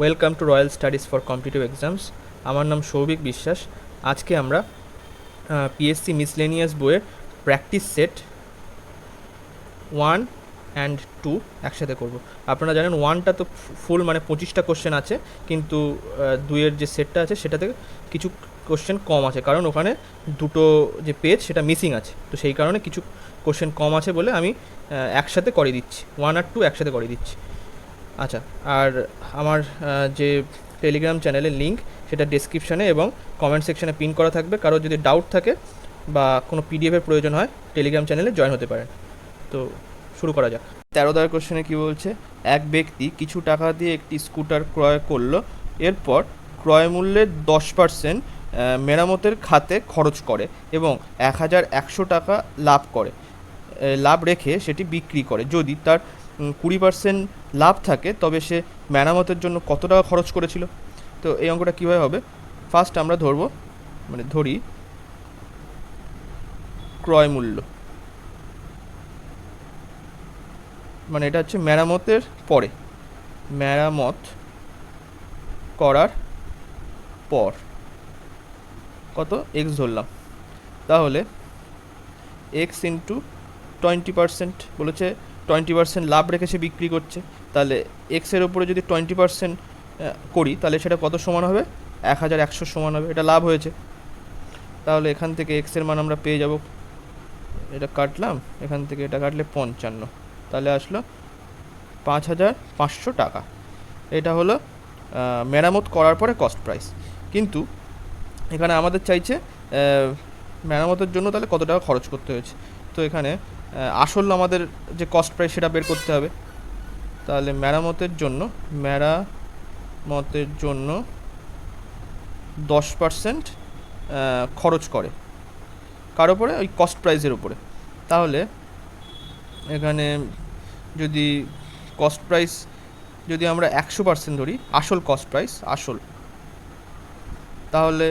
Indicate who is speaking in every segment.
Speaker 1: Welcome to royal studies for competitive exams. আমার নাম সৌভিক বিশ্বাস। আজকে আমরা পিএসসি মিসলেনিয়াস বইয়ের প্র্যাকটিস সেট 1 অ্যান্ড 2 একসাথে করব। আপনারা জানেন 1টা তো ফুল মানে 25টা কোশ্চেন আছে, কিন্তু 2-এর যে সেটটা আছে সেটাতে কিছু কোশ্চেন কম আছে, কারণ ওখানে দুটো যে পেজ সেটা মিসিং আছে, তো সেই কারণে কিছু কোশ্চেন কম আছে বলে আমি একসাথে করে দিচ্ছি, 1 আর 2 একসাথে করে দিচ্ছি। আচ্ছা, আর আমার যে টেলিগ্রাম চ্যানেলের লিঙ্ক সেটা ডেসক্রিপশানে এবং কমেন্ট সেকশানে পিন করা থাকবে। কারো যদি ডাউট থাকে বা কোনো পিডিএফের প্রয়োজন হয় টেলিগ্রাম চ্যানেলে জয়েন হতে পারেন। তো শুরু করা যাক। 13 কোশ্চেনে কী বলছে, এক ব্যক্তি কিছু টাকা দিয়ে একটি স্কুটার ক্রয় করলো, এরপর ক্রয় মূল্যের 10% মেরামতের খাতে খরচ করে এবং 1100 টাকা লাভ রেখে সেটি বিক্রি করে। যদি তার 20% লাভ থাকে তবে সে মেরামতের জন্য কত টাকা খরচ করেছিল। তো এই অঙ্কটা কীভাবে হবে, ফার্স্ট আমরা ধরি ক্রয় মূল্য, মানে এটা হচ্ছে মেরামতের পরে, মেরামত করার পর কত এক্স ধরলাম, তাহলে এক্স ইন্টু 20% বলেছে, 20% লাভ রেখে সে বিক্রি করছে, তাহলে এক্সের ওপরে যদি 20% করি তাহলে সেটা কত সমান হবে, 1100 সমান হবে। এটা লাভ হয়েছে, তাহলে এখান থেকে এক্সের মান আমরা পেয়ে যাব, এটা কাটলাম, এখান থেকে এটা কাটলে 55, তাহলে আসলো 5500 টাকা। এটা হলো মেরামত করার পরে কস্ট প্রাইস। কিন্তু এখানে আমাদের চাইছে মেরামতের জন্য তাহলে কত টাকা খরচ করতে হয়েছে। তো এখানে আসল আমাদের যে কস্ট প্রাইস সেটা বের করতে হবে। তাহলে মেরামতের জন্য 10% খরচ করে কার ওপরে, ওই কস্ট প্রাইসের উপরে। তাহলে এখানে যদি কস্ট প্রাইস যদি আমরা 100% ধরি, আসল কস্ট প্রাইস তাহলে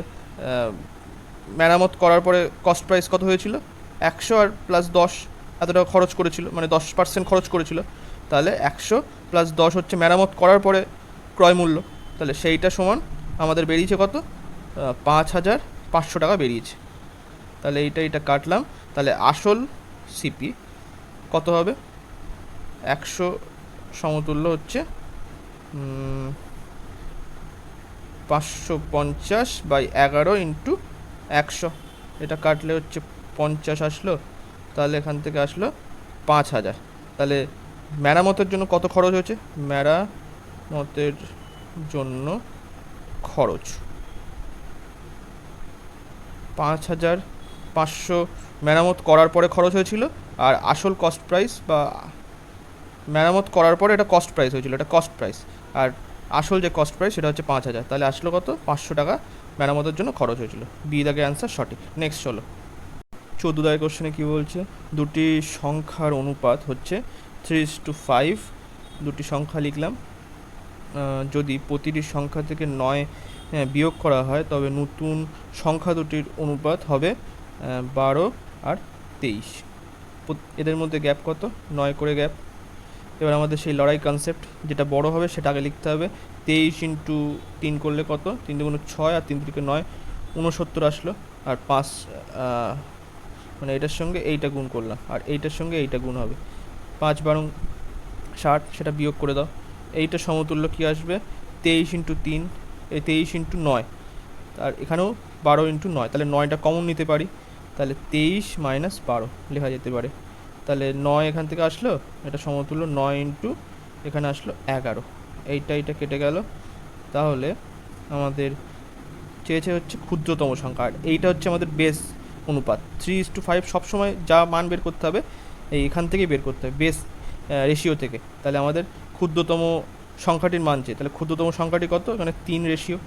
Speaker 1: মেরামত করার পরে কস্ট প্রাইস কত হয়েছিল, 100 আর প্লাস 10 এত টাকা খরচ করেছিল, মানে 10% খরচ করেছিল। তাহলে 100 প্লাস 10 হচ্ছে মেরামত করার পরে ক্রয় মূল্য, তাহলে সেইটা সমান আমাদের বেরিয়েছে কত, 5500 টাকা বেরিয়েছে। তাহলে এইটা কাটলাম, তাহলে আসল সিপি কত হবে, 100 সমতুল্য হচ্ছে 550/11 ইন্টু 100, এটা কাটলে হচ্ছে 50 আসলো, তাহলে এখান থেকে আসলো 5000। তাহলে মেরামতের জন্য কত খরচ হয়েছে, মেরামতের জন্য খরচ 5500 মেরামত করার পরে খরচ হয়েছিল, আর আসল কস্ট প্রাইস বা মেরামত করার পরে এটা কস্ট প্রাইস হয়েছিল, এটা কস্ট প্রাইস, আর আসল যে কস্ট প্রাইস সেটা হচ্ছে 5000। তাহলে আসলো কত, 500 টাকা মেরামতের জন্য খরচ হয়েছিল। বি দাগে অ্যান্সার সঠিক। নেক্সট চলো, 14 কোশ্চেনে কী বলছে, দুটি সংখ্যার অনুপাত হচ্ছে 3:5। দুটি সংখ্যা লিখলাম, যদি প্রতিটি সংখ্যা থেকে 9 বিয়োগ করা হয় তবে নতুন সংখ্যা দুটির অনুপাত হবে 12 আর 23। এদের মধ্যে গ্যাপ কত, 9 করে গ্যাপ। এবার আমাদের সেই লড়াই কনসেপ্ট, যেটা বড় হবে সেটা আগে লিখতে হবে। 23 ইন্টু 3 করলে কত, 3 দুগুণ 6 আর 3 3 9, 69 আসলো। আর 5 মানে এটার সঙ্গে এইটা গুণ করলাম, আর এইটার সঙ্গে এইটা গুণ হবে, 5 12 60, সেটা বিয়োগ করে দাও। এইটা সমতুল্য কী আসবে, 23 ইন্টু 3, এই 23 ইন্টু 9, আর এখানেও 12 ইন্টু 9, তাহলে 9টা কমন নিতে পারি, তাহলে 23 মাইনাস 12 লেখা যেতে পারে। তাহলে 9 এখান থেকে আসলো, এটা সমতুল্য 9 ইন্টু এখানে আসলো 11, এইটা কেটে গেল। তাহলে আমাদের চেয়েছে হচ্ছে ক্ষুদ্রতম সংখ্যা, আর এইটা হচ্ছে আমাদের বেস অনুপাত। 3:5 সবসময় যা মান বের করতে হবে এখান থেকেই বের করতে হবে, বেস রেশিও থেকে। তাহলে আমাদের ক্ষুদ্রতম সংখ্যাটির মান চেয়ে, তাহলে ক্ষুদ্রতম সংখ্যাটি কত, এখানে 3 রেশিও,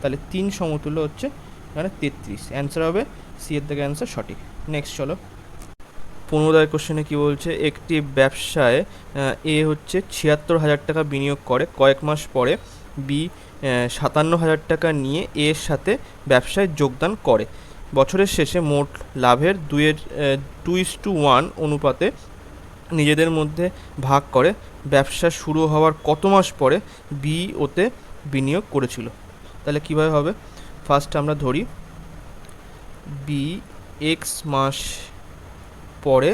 Speaker 1: তাহলে 3 সমতুল্য হচ্ছে এখানে 33। অ্যান্সার হবে সি এর থেকে অ্যান্সার সঠিক। নেক্সট চলো, 15 কোশ্চেনে কী বলছে, একটি ব্যবসায় এ হচ্ছে 76,000 টাকা বিনিয়োগ করে, কয়েক মাস পরে বি 57,000 টাকা নিয়ে এর সাথে ব্যবসায় যোগদান করে। বছরের শেষে মোট লাভের 2:1 অনুপাতে নিজেদের মধ্যে ভাগ করে। ব্যবসা শুরু হওয়ার কত মাস পরে বি ওতে বিনিয়োগ করেছিল। তাহলে কীভাবে হবে, ফার্স্ট আমরা ধরি বি এক্স মাস পরে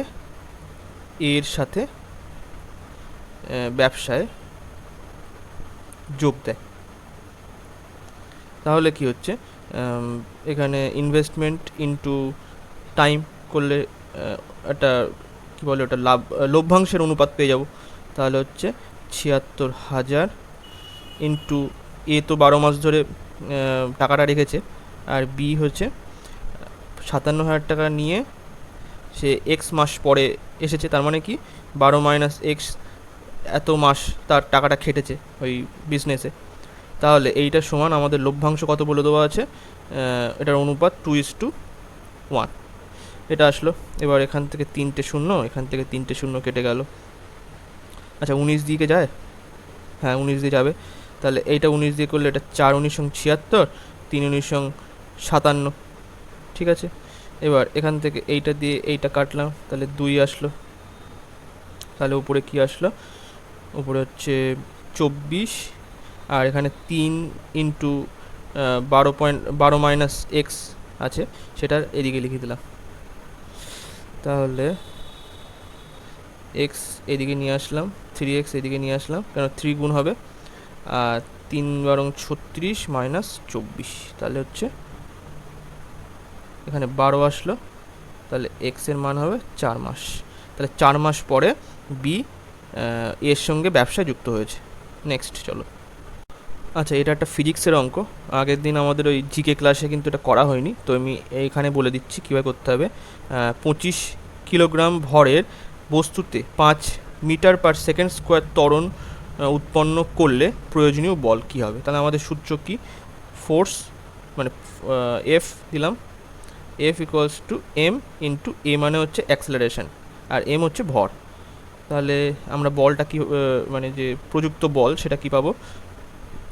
Speaker 1: এর সাথে ব্যবসায় যোগ দেয়। তাহলে কি হচ্ছে, এখানে ইনভেস্টমেন্ট ইনটু টাইম করলে একটা কী বলে ওটা লভ্যাংশের অনুপাত পেয়ে যাব। তাহলে হচ্ছে ৭৬,০০০ ইন্টু এ তো 12 মাস ধরে টাকাটা রেখেছে, আর বি হচ্ছে ৫৭,০০০ টাকা নিয়ে সে এক্স মাস পরে এসেছে, তার মানে কি 12 মাইনাস এক্স এত মাস তার টাকাটা খেটেছে ওই বিজনেসে। তাহলে এইটা সমান আমাদের লভ্যাংশ কত বলে দেওয়া আছে, এটার অনুপাত 2:1 এটা আসলো। এবার এখান থেকে 3টে শূন্য, এখান থেকে 3টে শূন্য কেটে গেল। আচ্ছা 19 দিকে যায়, হ্যাঁ 19 দিয়ে যাবে। তাহলে এইটা 19 দিয়ে করলে এটা 4×19=76, 3×19=57, ঠিক আছে। এবার এখান থেকে এইটা দিয়ে এইটা কাটলাম, তাহলে 2 আসলো। তাহলে উপরে কি আসলো, উপরে হচ্ছে 24, আর এখানে 3 ইন্টু 12 মাইনাস এক্স আছে, সেটা এদিকে লিখে দিলাম। তাহলে এক্স এদিকে নিয়ে আসলাম, 3x এদিকে নিয়ে আসলাম, কেন 3 গুণ হবে, আর 3×36 মাইনাস 24, তাহলে হচ্ছে এখানে 12 আসলো। তাহলে এক্সের মান হবে 4 মাস। তাহলে 4 মাস পরে বি এর সঙ্গে ব্যবসা যুক্ত হয়েছে। নেক্সট চলো। আচ্ছা এটা একটা ফিজিক্সের অঙ্ক, আগের দিন আমাদের ওই জিকে ক্লাসে কিন্তু এটা করা হয়নি, তো আমি এইখানে বলে দিচ্ছি কীভাবে করতে হবে। 25 কিলোগ্রাম ভরের বস্তুতে 5 মিটার পার সেকেন্ড স্কোয়ার ত্বরণ উৎপন্ন করলে প্রয়োজনীয় বল কী হবে। তাহলে আমাদের সূত্র কি, ফোর্স মানে এফ দিলাম, F equals to M into A মানে হচ্ছে অ্যাক্সেলারেশন, আর এম হচ্ছে ভর। তাহলে আমরা বলটা কি মানে যে প্রযুক্ত বল সেটা কি পাবো,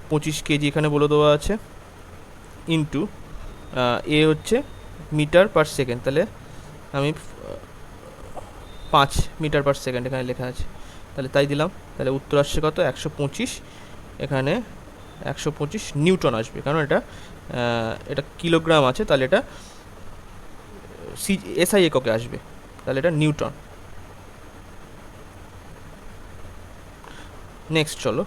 Speaker 1: 25 কেজি এখানে বলে দেওয়া আছে, ইন্টু এ হচ্ছে মিটার পার সেকেন্ড, তাহলে আমি 5 মিটার পার সেকেন্ড এখানে লেখা আছে, তাহলে তাই দিলাম। তাহলে উত্তর আসছে কত, 125, এখানে 125 নিউটন আসবে, কারণ এটা কিলোগ্রাম আছে, তাহলে এটা এসআই এককে আসবে, তাহলে এটা নিউটন। নেক্সট চলো,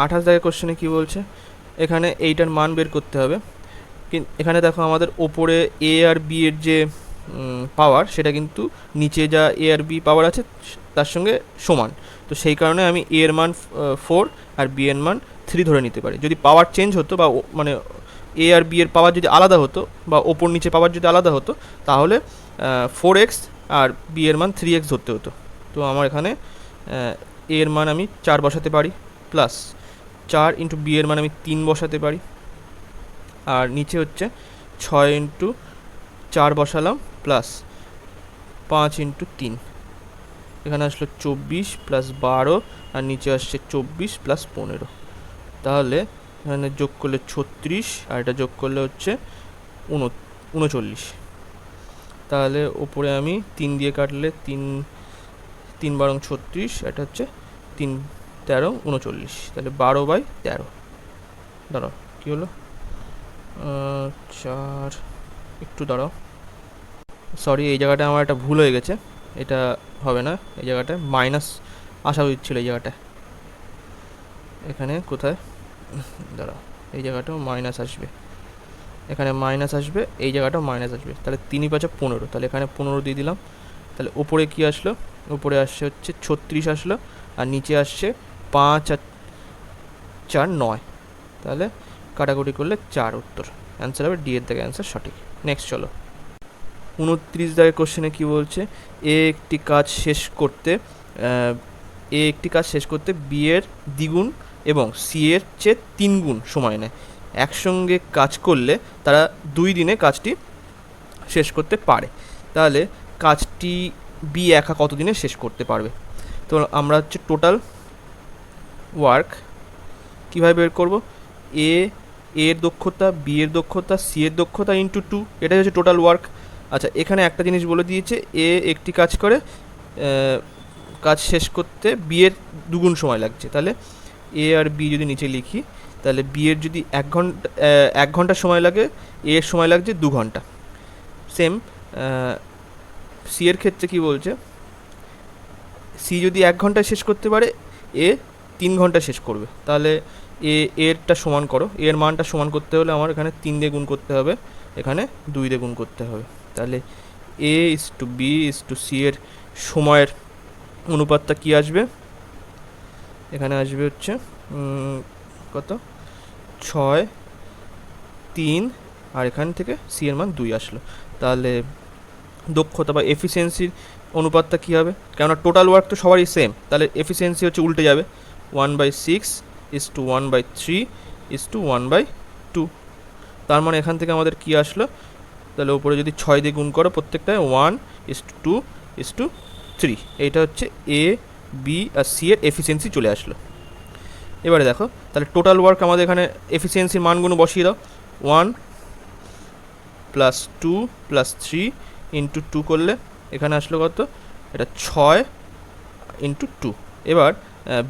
Speaker 1: 28 দাগের কোশ্চেনে কী বলছে, এখানে এইটার মান বের করতে হবে। এখানে দেখো আমাদের ওপরে এ আর বি এর যে পাওয়ার সেটা কিন্তু নিচে যা এ আর বি পাওয়ার আছে তার সঙ্গে সমান, তো সেই কারণে আমি এ এর মান 4 আর বি এর মান 3 ধরে নিতে পারি। যদি পাওয়ার চেঞ্জ হতো বা মানে এ আর বি এর পাওয়ার যদি আলাদা হতো বা ওপর নিচে পাওয়ার যদি আলাদা হতো, তাহলে 4x আর বি এর মান 3x ধরতে হতো। তো আমার এখানে এ এর মান আমি 4 বসাতে পারি, প্লাস 4 ইন্টু বি এর মান আমি 3 বসাতে পারি, আর নিচে হচ্ছে 6 ইন্টু 4 বসালাম, প্লাস 5 ইন্টু 3, এখানে আসলো 24 প্লাস 12, আর নিচে আসছে 24 প্লাস 15, তাহলে এখানে যোগ করলে 36, আর এটা যোগ করলে হচ্ছে 39। তাহলে ওপরে আমি 3 দিয়ে কাটলে 3 বারং 36, এটা হচ্ছে 3 13 39, তাহলে 12/13। দাঁড়াও কী হলো, 4, একটু দাঁড়াও, সরি এই জায়গাটায় আমার একটা ভুল হয়ে গেছে, এটা হবে না, এই জায়গাটায় মাইনাস আসা উচিত ছিল, এই জায়গাটায় এখানে কোথায়, দাঁড়াও এই জায়গাটাও মাইনাস আসবে, এখানে মাইনাস আসবে, এই জায়গাটাও মাইনাস আসবে, তাহলে 3×5 15, তাহলে এখানে 15 দিয়ে দিলাম। তাহলে উপরে কি আসলো, উপরে আসছে হচ্ছে 36 আসলো, আর নিচে আসছে 5 আর 4 9, তাহলে কাটাকুটি করলে 4 উত্তর, অ্যান্সার হবে ডি এর দিকে অ্যান্সার সঠিক। নেক্সট চলো, 29 দাগের কোশ্চেনে কী বলছে, এ একটি কাজ শেষ করতে বি এর দ্বিগুণ এবং সি এর চেয়ে 3 গুণ সময় নেয়। একসঙ্গে কাজ করলে তারা 2 দিনে কাজটি শেষ করতে পারে। তাহলে কাজটি বি একা কত দিনে শেষ করতে পারবে। তো আমরা হচ্ছে টোটাল ওয়ার্ক কীভাবে বের করব, এর দক্ষতা, বি এর দক্ষতা, সি এর দক্ষতা ইন্টু 2, এটাই হচ্ছে টোটাল ওয়ার্ক। আচ্ছা এখানে একটা জিনিস বলে দিয়েছে, এ একটি কাজ করে কাজ শেষ করতে বি এর 2 গুণ সময় লাগছে, তাহলে এ আর বি যদি নিচে লিখি, তাহলে বি এর যদি 1 ঘন্টা সময় লাগে, এ এর সময় লাগছে 2 ঘন্টা। সেম সি এর ক্ষেত্রে কি বলছে, সি যদি 1 ঘন্টায় শেষ করতে পারে, এ 3 ঘন্টা শেষ করবে। তাহলে এরটা সমান করো, এর মানটা সমান করতে হলে আমার এখানে 3 দিয়ে গুণ করতে হবে, এখানে 2 দিয়ে গুণ করতে হবে। তাহলে A is to B is to C এর সময়ের অনুপাতটা কি আসবে, এখানে আসবে হচ্ছে কত 6, 3, আর এখান থেকে সি এর মান 2 আসলো। তাহলে দক্ষতা বা এফিসিয়েন্সির অনুপাতটা কী হবে, কেননা টোটাল ওয়ার্ক তো সবারই সেম, তাহলে এফিসিয়েন্সি হচ্ছে উল্টে যাবে, 1/6 ইস টু 1/3 ইস টু 1/2। তার মানে এখান থেকে আমাদের কি আসলো, তাহলে উপরে যদি 6 দিয়ে গুণ করো প্রত্যেকটায় 1:2:3, এইটা হচ্ছে এ বি আর সি এর এফিসিয়েন্সি চলে আসলো। এবারে দেখো তাহলে টোটাল ওয়ার্ক আমাদের এখানে এফিসিয়েন্সির মানগুলো বসিয়ে দাও, 1 + 2 + 3 × 2 করলে এখানে আসলো কত, এটা 6 × 2। এবার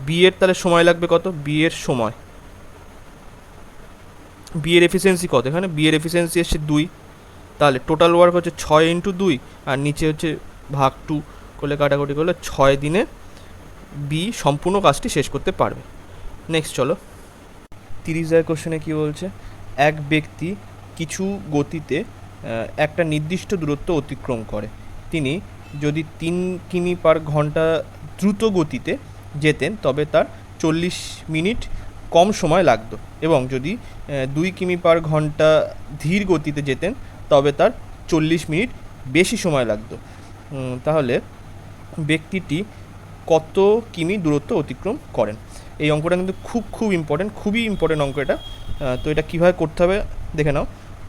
Speaker 1: বি এর তাহলে সময় লাগবে কত, বি এর সময়, বি এর এফিসিয়েন্সি কত, এখানে বি এর এফিসিয়েন্সি এসছে 2, তাহলে টোটাল ওয়ার্ক হচ্ছে 6 × 2, আর নিচে হচ্ছে ভাগ 2 করলে কাটাকুটি করলে 6 দিনে বি সম্পূর্ণ কাজটি শেষ করতে পারবে। নেক্সট চলো 30 কোশ্চেনে কী বলছে, এক ব্যক্তি কিছু গতিতে একটা নির্দিষ্ট দূরত্ব অতিক্রম করে, তিনি যদি 3 কিমি/ঘন্টা দ্রুত গতিতে যেতেন তবে তার 40 মিনিট কম সময় লাগতো, এবং যদি 2 কিমি/ঘন্টা ধীর গতিতে যেতেন তবে তার 40 মিনিট বেশি সময় লাগতো। তাহলে ব্যক্তিটি কত কিমি দূরত্ব অতিক্রম করেন। এই অঙ্কটা কিন্তু খুব ইম্পর্টেন্ট, খুবই ইম্পর্টেন্ট অঙ্ক এটা। তো এটা কীভাবে করতে হবে দেখে নাও।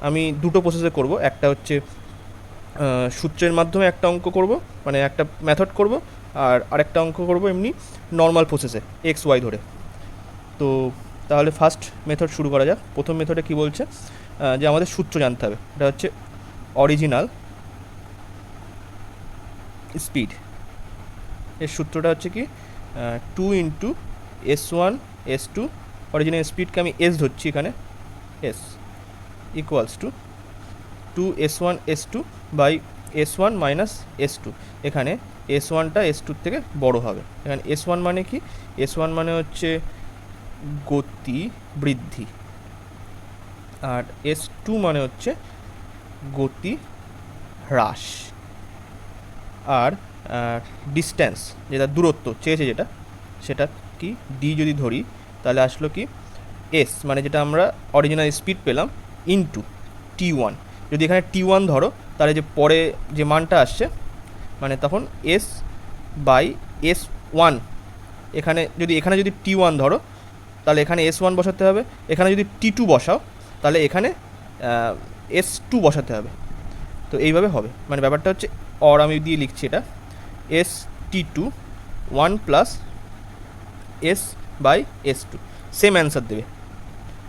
Speaker 1: আমি দুটো প্রসেসে করব, একটা হচ্ছে সূত্রের মাধ্যমে একটা অঙ্ক করব, মানে একটা মেথড করব, আর আরেকটা অঙ্ক করব এমনি নর্মাল প্রসেসে XY ধরে। তো তাহলে ফার্স্ট মেথড শুরু করা যাক। প্রথম মেথডে কি বলছে, যে আমাদের সূত্র জানতে হবে, এটা হচ্ছে অরিজিনাল স্পিড। এর সূত্রটা হচ্ছে কি 2 × S1 S2, অরিজিনাল স্পিডকে আমি S ধরছি এখানে, S equals to 2 S1 S2 by S1 - S2। এখানে S1টা S2 থেকে বড় হবে। এখানে S1 মানে কি, S1 মানে হচ্ছে গতি বৃদ্ধি, আর S2 মানে হচ্ছে গতি হ্রাস। আর ডিস্ট্যান্স, যেটা দূরত্ব চেয়েছে যেটা, সেটা কি ডি যদি ধরি, তাহলে আসলো কি এস মানে যেটা আমরা অরিজিনাল স্পিড পেলাম ইনটু T1। যদি এখানে T1 ধরো, তাহলে যে পরে যে মানটা আসছে, মানে তখন S/S1। এখানে যদি T1 ধরো, তাহলে এখানে S1 বসাতে হবে, এখানে যদি T2 বসাও তাহলে এখানে S2 বসাতে হবে। তো এইভাবে হবে, মানে ব্যাপারটা হচ্ছে, আমি দিয়ে লিখছি এটা ST2 1 + S/S2, সেম অ্যান্সার দেবে।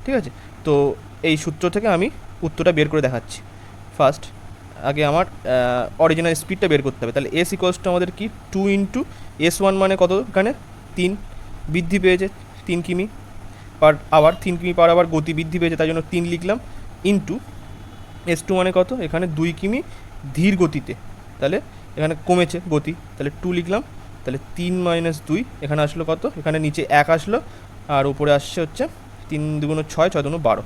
Speaker 1: ঠিক আছে, তো এই সূত্র থেকে আমি উত্তরটা বের করে দেখাচ্ছি। ফার্স্ট আগে আমার অরিজিনাল স্পিডটা বের করতে হবে। তাহলে S ইকুয়ালস টু আমাদের কি 2 × S1 মানে কত, এখানে 3 বৃদ্ধি পেয়েছে 3 কিমি/আওয়ার, 3 কিমি/আওয়ার গতি বৃদ্ধি পেয়েছে, তাই জন্য 3 লিখলাম, ইনটু S2 মানে কত, এখানে 2 কিমি ধীর গতিতে, তাহলে এখানে কমেছে গতি, তাহলে 2 লিখলাম। তাহলে 3 - 2, এখানে আসলো কত, এখানে নিচে 1 আসলো, আর উপরে আসছে হচ্ছে 3 × 6 = 6 × 12,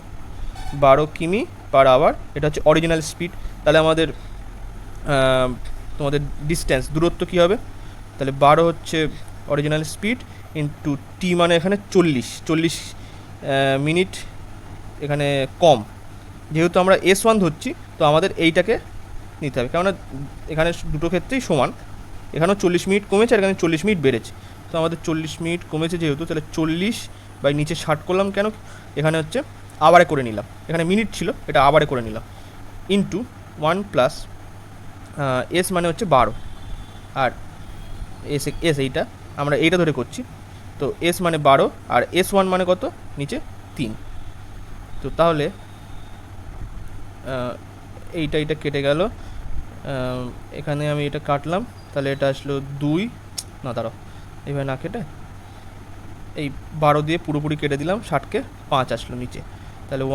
Speaker 1: 12 কিমি/আওয়ার। এটা হচ্ছে অরিজিনাল স্পিড। তাহলে আমাদের তোমাদের ডিস্ট্যান্স দূরত্ব কী হবে, তাহলে 12 হচ্ছে অরিজিনাল স্পিড ইন্টু টি, মানে এখানে 40 মিনিট এখানে কম। যেহেতু আমরা S1 ধরছি, তো আমাদের এইটাকে নিতে হবে, কেননা এখানে দুটো ক্ষেত্রেই সমান, এখানেও 40 মিনিট কমেছে আর এখানে 40 মিনিট বেড়েছে। তো আমাদের 40 মিনিট কমেছে যেহেতু, তাহলে 40 বাই নিচে 60 করলাম, কেন এখানে হচ্ছে আবারে করে নিলাম, এখানে মিনিট ছিল, এটা আবারে করে নিলাম, ইন্টু 1 + S মানে হচ্ছে 12, আর এস এইটা আমরা এইটা ধরে করছি, তো S মানে 12, আর S1 মানে কত, নিচে 3। তো তাহলে এইটা কেটে গেল, এখানে আমি এটা কাটলাম, তাহলে এটা আসলো 2, না দাঁড়াও এইভাবে না কেটে এই 12 দিয়ে পুরোপুরি কেটে দিলাম, 60কে 5 আসলো নিচে, তাহলে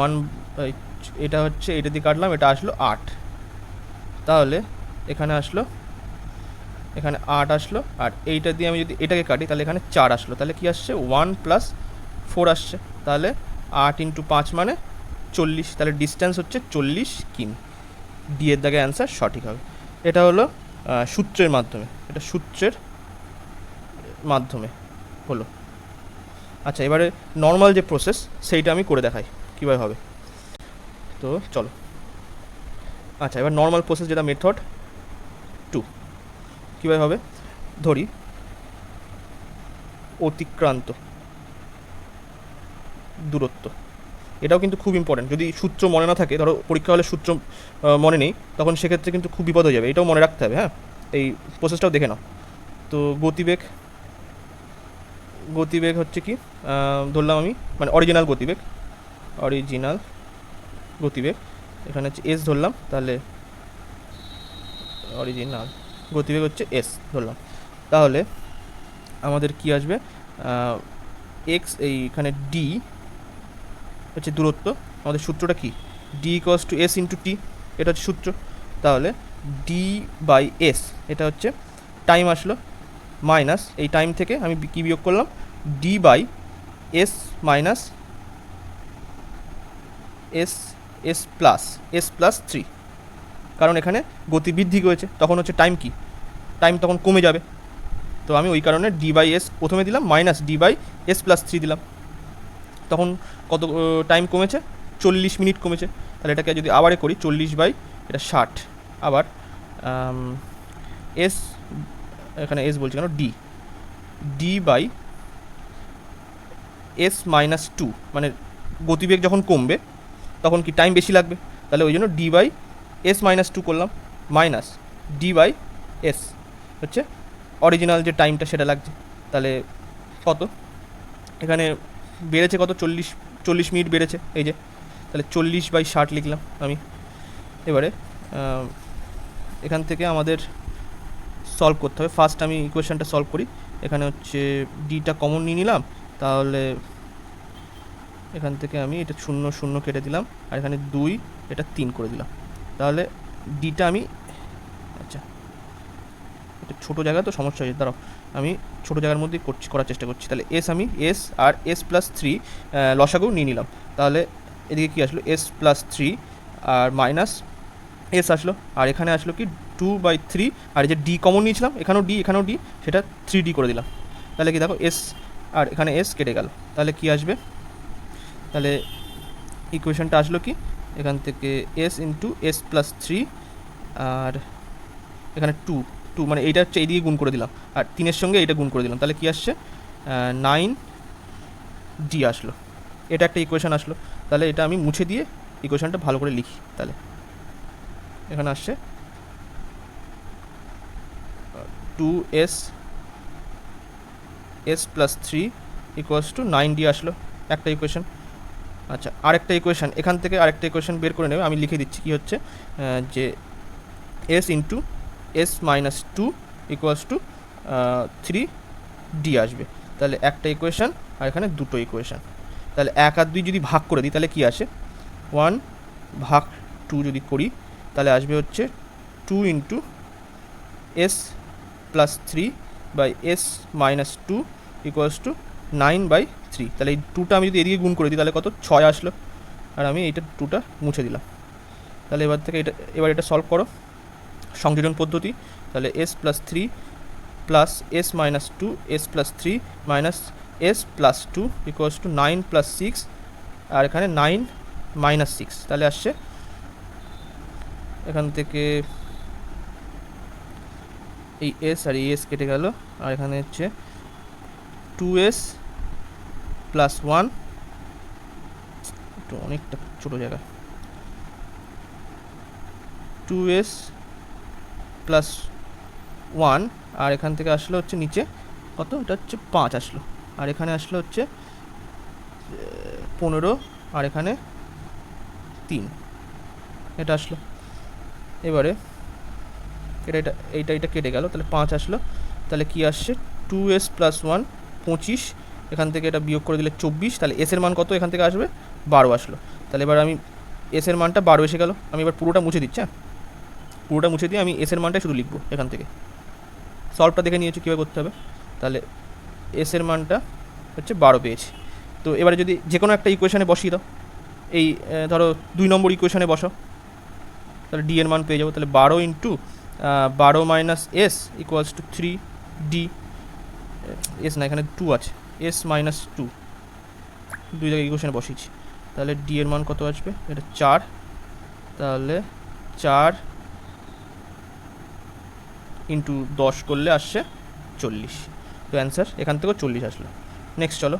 Speaker 1: এটা হচ্ছে, এটা দিয়ে কাটলাম, এটা আসলো 8, তাহলে এখানে আসলো, এখানে 8 আসলো, আর এইটা দিয়ে আমি যদি এটাকে কাটি তাহলে এখানে 4 আসলো, তাহলে কি আসছে 1 + 4 আসছে, তাহলে 8 × 5 মানে 40, তাহলে ডিস্টেন্স হচ্ছে 40 কিমি। ডি এর দাগে অ্যান্সার সঠিক হবে। এটা হলো সূত্রের মাধ্যমে, এটা সূত্রের মাধ্যমে হলো। আচ্ছা, এবারে নর্মাল যে প্রসেস সেইটা আমি করে দেখাই কীভাবে হবে, তো চলো। আচ্ছা, এবার নর্মাল প্রসেস যেটা মেথড 2 কীভাবে হবে, ধরি অতিক্রান্ত দূরত্ব, এটাও কিন্তু খুব ইম্পর্টেন্ট, যদি সূত্র মনে না থাকে, ধরো পরীক্ষা হলে সূত্র মনে নেই, তখন সেক্ষেত্রে কিন্তু খুব বিপদ হয়ে যাবে, এটাও মনে রাখতে হবে। হ্যাঁ, এই প্রসেসটাও দেখে নাও। তো গতিবেগ হচ্ছে কি, ধরলাম আমি, মানে অরিজিনাল গতিবেগ এখানে হচ্ছে এস ধরলাম, তাহলে অরিজিনাল গতিবেগ হচ্ছে এস ধরলাম, তাহলে আমাদের কি আসবে, এক্স, এইখানে ডি হচ্ছে দূরত্ব, আমাদের সূত্রটা কি, D equals to S into T, এটা হচ্ছে সূত্র, তাহলে ডি বাই এস, এটা হচ্ছে টাইম আসলো, মাইনাস এই টাইম থেকে আমি কী বিয়োগ করলাম, D by S minus S plus 3, কারণ এখানে গতি বৃদ্ধি হয়েছে, তখন হচ্ছে টাইম তখন কমে যাবে, তো আমি ওই কারণে ডি বাই এস প্রথমে দিলাম, minus D by S plus 3 দিলাম, তখন কত টাইম কমেছে, 40 মিনিট কমেছে, তাহলে এটাকে যদি আবারে করি 40 বাই এটা 60, আবার এস, এখানে এস বলছি কেন, ডি বাই এস মাইনাস 2, মানে গতিবেগ যখন কমবে তখন কি টাইম বেশি লাগবে, তাহলে ওই জন্য ডি বাই এস মাইনাস 2 করলাম, মাইনাস ডি বাই এস হচ্ছে অরিজিনাল যে টাইমটা সেটা লাগছে, তাহলে কত, এখানে বেড়েছে কত, 40 মিনিট বেড়েছে, এই যে, তাহলে 40/60 লিখলাম আমি। এবারে এখান থেকে আমাদের সলভ করতে হবে, ফার্স্ট আমি ইকুয়েশনটা সলভ করি, এখানে হচ্ছে ডিটা কমন নিয়ে নিলাম, তাহলে এখান থেকে আমি এটা 0 0 কেটে দিলাম, আর এখানে 2, এটা 3 করে দিলাম, তাহলে ডিটা আমি, আচ্ছা এটা ছোটো জায়গা তো সমস্যা হয়েছে, দাঁড়াও আমি ছোটো জায়গার মধ্যেই করার চেষ্টা করছি, তাহলে আমি এস আর এস প্লাস 3 লসাগু নিয়ে নিলাম, তাহলে এদিকে কী আসলো, এস প্লাস 3 আর মাইনাস এস আসলো, আর এখানে আসলো কি 2/3, আর এই যে ডি কমন নিয়েছিলাম, এখানেও ডি, সেটা 3D করে দিলাম, তাহলে কি দেখো এস আর এখানে এস কেটে গেল, তাহলে কি আসবে, তাহলে ইকুয়েশনটা আসলো কি, এখান থেকে এস ইন্টু এস প্লাস 3, আর এখানে 2 মানে এইটা হচ্ছে এইদিকে গুণ করে দিলাম, আর 3-এর সঙ্গে এইটা গুণ করে দিলাম, তাহলে কি আসছে 9D আসলো, এটা একটা ইকুয়েশন আসলো, তাহলে এটা আমি মুছে দিয়ে ইকুয়েশনটা ভালো করে লিখি, তাহলে এখানে আসছে 2s plus 3 equals to 9D আসলো, একটা ইকুয়েশন। আচ্ছা, আরেকটা ইকুয়েশন, এখান থেকে আরেকটা ইকুয়েশন বের করে নেবে, আমি লিখে দিচ্ছি, কি হচ্ছে যে s into S minus 2 equals two 3D আসবে, তাহলে একটা ইকুয়েশন, আর এখানে দুটো ইকুয়েশন, তাহলে 1 আর 2 যদি ভাগ করে দিই তাহলে কি আসে, 1/2 যদি করি তাহলে আসবে হচ্ছে 2 into S plus 3 by S minus 2 equals to 9/3, তাহলে এই 2টা আমি যদি এদিকে গুণ করে দিই তাহলে কত, 6 আসলো, আর আমি এইটা 2টা মুছে দিলাম, তাহলে এবার এটা সলভ করো সংযোজন পদ্ধতি, তাহলে S plus 3 plus S minus 2 S plus 3 minus S plus 2 equals two 9 + 6, আর এখানে 9 - 6, তাহলে আসছে এখান থেকে এই এস আর এই এস কেটে গেল, আর এখানে হচ্ছে 2s প্লাস 1, একটু অনেকটা ছোটো জায়গা, 2s প্লাস 1, আর এখান থেকে আসলো হচ্ছে নিচে কত, এটা হচ্ছে 5 আসলো, আর এখানে আসলো হচ্ছে 15, আর এখানে 3, এটা আসলো। এবারে এইটা কেটে গেল, তাহলে 5 আসলো, তাহলে কি আসছে 2s প্লাস 1 25, এখান থেকে এটা বিয়োগ করে দিলে 24, তাহলে এসের মান কত এখান থেকে আসবে 12 আসলো। তাহলে এবার আমি এসের মানটা 12 এসে গেল, আমি এবার পুরোটা মুছে দিচ্ছি। হ্যাঁ, পুরোটা মুছে দিয়ে আমি এসের মানটাই শুধু লিখবো এখান থেকে। সলভটা দেখে নিয়েছি কীভাবে করতে হবে। তাহলে এসের মানটা হচ্ছে 12 পেয়েছি। তো এবারে যদি যে কোনো একটা ইকুয়েশানে বসিয়ে দাও, এই ধরো 2 নম্বর ইকুয়েশানে বসাও, তাহলে ডি এর মান পেয়ে যাবো। তাহলে 12 into 12 minus S equals to 3D, S না এখানে 2 আছে, এস মাইনাস 2, দুই জায়গায় ইকুয়েশানে বসিয়েছি। তাহলে ডি এর মান কত আসবে, এটা 4, তাহলে 4 ইন্টু 10 করলে আসছে 40। তো অ্যান্সার এখান থেকেও 40 আসলো। নেক্সট চলো,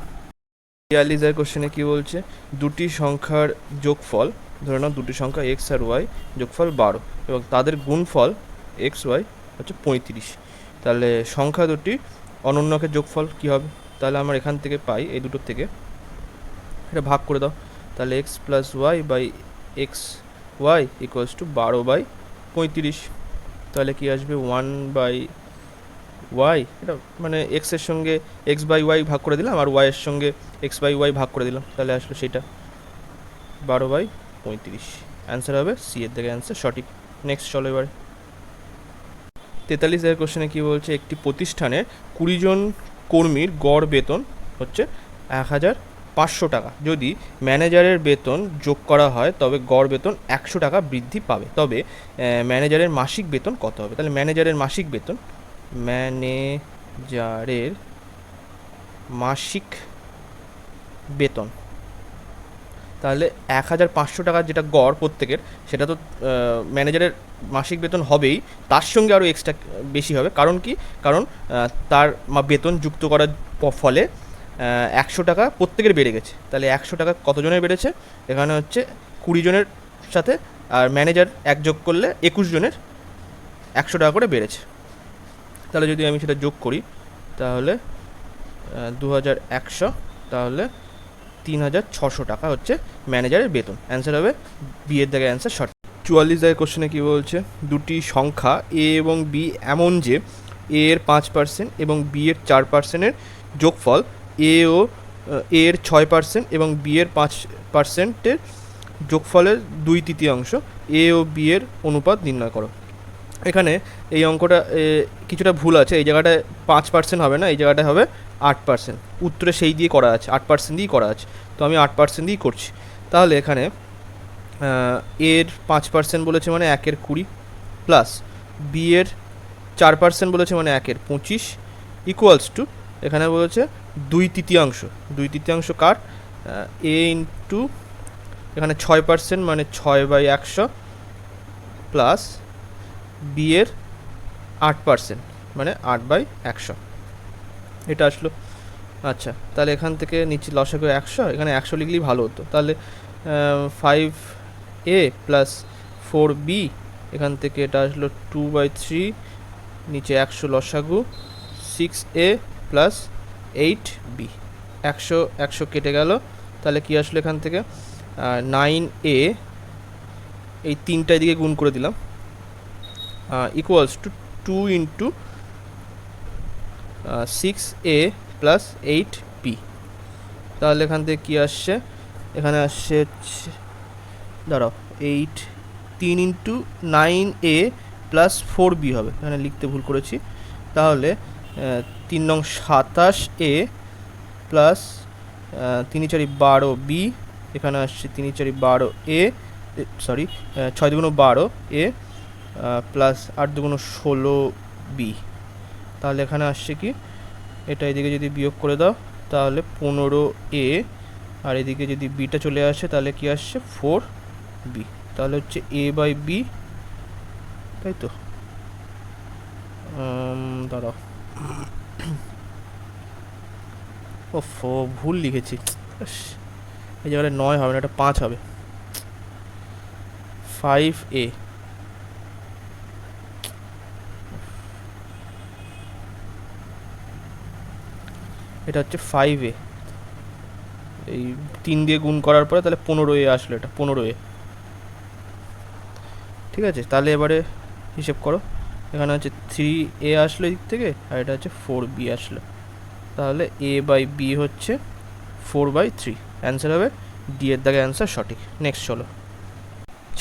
Speaker 1: 42 কোশ্চেনে কী বলছে, দুটি সংখ্যার যোগফল, ধরে নাও দুটি সংখ্যা এক্স আর ওয়াই, যোগফল 12 এবং তাদের গুণফল এক্স ওয়াই হচ্ছে 35। তাহলে সংখ্যা দুটি অনন্যকের যোগফল কী হবে? তাহলে আমরা এখান থেকে পাই, এই দুটোর থেকে এটা ভাগ করে দাও। তাহলে X plus Y by X Y equals to 12/35। তাহলে কি আসবে 1/y, এটা মানে এক্সের সঙ্গে এক্স বাই ওয়াই ভাগ করে দিলাম আর ওয়াইয়ের সঙ্গে এক্স বাই ওয়াই ভাগ করে দিলাম, তাহলে আসলে সেটা 12/35। অ্যান্সার হবে সি এর দিকে অ্যান্সার সঠিক। নেক্সট চলো এবারে 43 কোশ্চেনে কী বলছে, একটি প্রতিষ্ঠানের 20 জন কর্মীর গড় বেতন হচ্ছে 1500 টাকা। যদি ম্যানেজারের বেতন যোগ করা হয় তবে গড় বেতন 100 টাকা বৃদ্ধি পাবে, তবে ম্যানেজারের মাসিক বেতন কত হবে? তাহলে ম্যানেজারের মাসিক বেতন, তাহলে 1500 টাকার যেটা গড় প্রত্যেকের, সেটা তো ম্যানেজারের মাসিক বেতন হবেই, তার সঙ্গে আরও এক্সট্রা বেশি হবে। কারণ কি? কারণ তার বেতন যুক্ত করার ফলে 100 টাকা প্রত্যেকের বেড়ে গেছে। তাহলে 100 টাকা কতজনের বেড়েছে? এখানে হচ্ছে 20 জনের সাথে আর ম্যানেজার এক যোগ করলে 21 জনের 100 টাকা করে বেড়েছে। তাহলে যদি আমি সেটা যোগ করি তাহলে 2100, তাহলে 3600 টাকা হচ্ছে ম্যানেজারের বেতন। অ্যান্সার হবে বি এর জায়গায় অ্যান্সার সঠিক। 44 কোশ্চেনে কী বলছে, দুটি সংখ্যা এ এবং বি এমন যে এ এর 5% এবং বি এর 4%-এর যোগফল এ ও এ এর 6% এবং বি এর 5%-এর যোগফলের 2/3 এ ও বি এর অনুপাত নির্ণয় করো। এখানে এই অঙ্কটা কিছুটা ভুল আছে, এই জায়গাটায় 5% হবে না, এই জায়গাটায় হবে 8%। উত্তরে সেই দিয়ে করা আছে, 8% দিয়েই করা আছে, তো আমি 8% দিয়েই করছি। তাহলে এখানে এর 5% বলেছে মানে 1 এর 20 প্লাস বি এর 4% বলেছে মানে 1 এর 25 ইকুয়ালস টু, এখানে বলেছে 2/3। 2/3 কার? এ ইন্টু এখানে 6% মানে 6/100 প্লাস বি এর 8% মানে 8/100, এটা আসলো। আচ্ছা, তাহলে এখান থেকে নিচে লসাগু 100, এখানে 100 লিখলেই ভালো হতো। তাহলে 5a প্লাস 4b, এখান থেকে এটা আসলো 2/3, নিচে 100 লসাগু 6a প্লাস 8b, 100 কেটে গেল। তাহলে কি আসলো এখান থেকে 9a, এই তিনটায় দিকে গুণ করে দিলাম, equals to 2 into 6a plus 8b। তাহলে এখান থেকে কী আসছে, এখানে আসছে দাঁড়াও 3 ইন্টু 9a প্লাস 4b হবে, এখানে লিখতে ভুল করেছি। তাহলে 3 নং 27a প্লাস 3 4 12b, এখানে আসছে 3 4 12a, sorry 6 2 12a plus 8 2 16b। তাহলে এখানে আসছে কি, এটা এদিকে যদি বিয়োগ করে দাও তাহলে 15a, আর এদিকে যদি বিটা চলে আসে তাহলে কি আসছে 4b। তাহলে হচ্ছে a/b, তাই তো? দাঁড়াও, ও ভুল লিখেছি, এই জায়গায় 9 হবে না, এটা 5 হবে, 5a। এটা হচ্ছে 5a, এই 3 দিয়ে গুণ করার পরে তাহলে 15a আসলো, এটা 15a। ঠিক আছে, তাহলে এবারে হিসেব করো, এখানে হচ্ছে 3a আসলো এদিক থেকে, আর এটা হচ্ছে 4b আসলো। তাহলে এ বাই বি হচ্ছে 4/3, অ্যান্সার হবে ডি এর দাগে অ্যান্সার সঠিক। নেক্সট চলো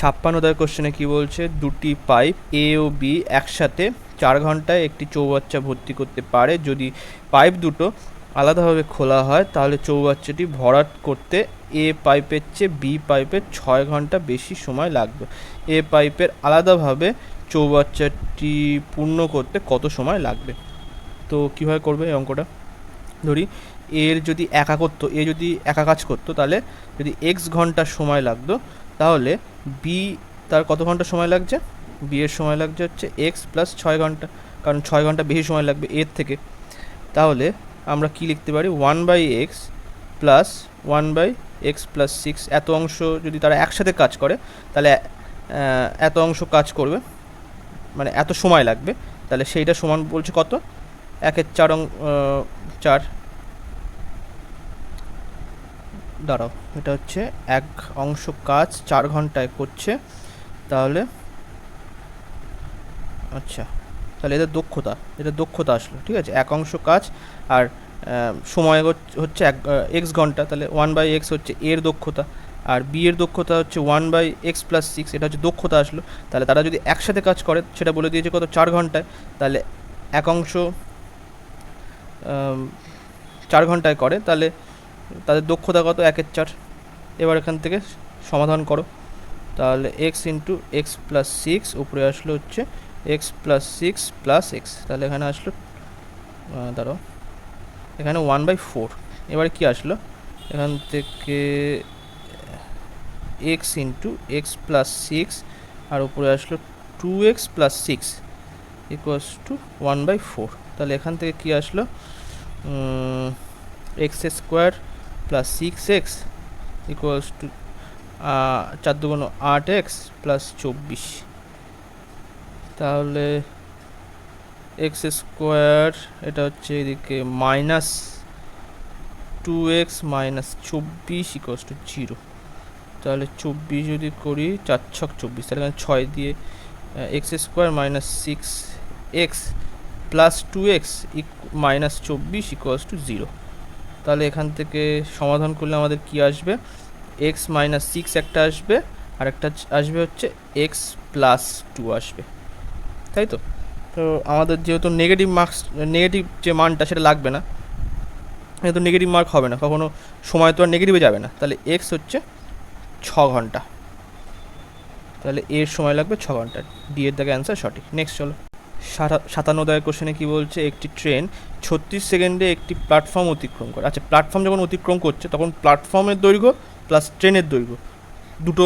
Speaker 1: 56 কোশ্চেনে কি বলছে, দুটি পাইপ এ ও বি একসাথে 4 ঘন্টায় একটি চৌবাচ্চা ভর্তি করতে পারে। যদি পাইপ দুটো আলাদাভাবে খোলা হয় তাহলে চৌবাচ্চাটি ভরাট করতে এ পাইপের চেয়ে বি পাইপের 6 ঘন্টা বেশি সময় লাগবে। এ পাইপের আলাদাভাবে চৌবাচ্চাটি পূর্ণ করতে কত সময় লাগবে? তো কীভাবে করবে এই অঙ্কটা? ধরি এর যদি একা করতো, এ যদি একা কাজ করতো তাহলে যদি এক্স ঘন্টা সময় লাগতো, তাহলে বি তার কত ঘন্টা সময় লাগছে? বি এর সময় লাগছে হচ্ছে এক্স প্লাস 6 ঘন্টা, কারণ 6 ঘন্টা বেশি সময় লাগবে এর থেকে। তাহলে আমরা কি লিখতে পারি, 1/x প্লাস 1/x প্লাস 6, এত অংশ যদি তারা একসাথে কাজ করে তাহলে এত অংশ কাজ করবে, মানে এত সময় লাগবে, তাহলে সেইটা সমান বলছে কত? 1/4 দাঁড়াও, এটা হচ্ছে এক অংশ কাজ 4 ঘন্টায় করছে, তাহলে আচ্ছা তাহলে এটা দক্ষতা আসলো, ঠিক আছে। এক অংশ কাজ আর সময় হচ্ছে এক্স ঘন্টা, তাহলে 1/x হচ্ছে এর দক্ষতা, আর বি এর দক্ষতা হচ্ছে 1/x প্লাস 6, এটা হচ্ছে দক্ষতা আসলো। তাহলে তারা যদি একসাথে কাজ করে, সেটা বলে দিয়েছে কত, 4 ঘন্টায়, তাহলে এক অংশ 4 ঘন্টায় করে, তাহলে তাদের দক্ষতা কত? 1/4। এবার এখান থেকে সমাধান করো, তাহলে এক্স ইন্টু এক্স প্লাস 6 উপরে আসলো হচ্ছে এক্স প্লাস 6 প্লাস এক্স, তাহলে এখানে আসলো দাঁড়াও, এখানে 1/4। এবারে কি আসলো এখান থেকে, এক্স ইন্টু এক্স প্লাস 6 আর উপরে আসলো 2x প্লাস 6 ইকুয়ালস টু 1/4। তাহলে এখান থেকে কি আসলো, x square plus 6x equals to 4 2 8x plus 24। তাহলে এক্স স্কোয়ার এটা হচ্ছে এদিকে minus 2x minus 24 equals to 0। তাহলে 24 যদি করি 4 ছক 24, তাহলে এখানে 6 দিয়ে x square minus 6x plus 2x minus 24 equals to 0। তাহলে এখান থেকে সমাধান করলে আমাদের কি আসবে, এক্স মাইনাস 6 একটা আসবে, আর একটা আসবে হচ্ছে এক্স প্লাস 2 আসবে, তাই তো। তো আমাদের যেহেতু নেগেটিভ যে মানটা সেটা লাগবে না, যেহেতু নেগেটিভ মার্ক হবে না কখনো, সময় তো আর নেগেটিভে যাবে না, তাহলে এক্স হচ্ছে 6 ঘন্টা, তাহলে এর সময় লাগবে 6 ঘন্টা, ডি এর দাগে অ্যান্সার সঠিক। নেক্সট চলো 57 কোশ্চেনে কি বলছে, একটি ট্রেন 36 সেকেন্ডে একটি প্ল্যাটফর্ম অতিক্রম করে। আচ্ছা, প্ল্যাটফর্ম যখন অতিক্রম করছে তখন প্ল্যাটফর্মের দৈর্ঘ্য প্লাস ট্রেনের দৈর্ঘ্য দুটো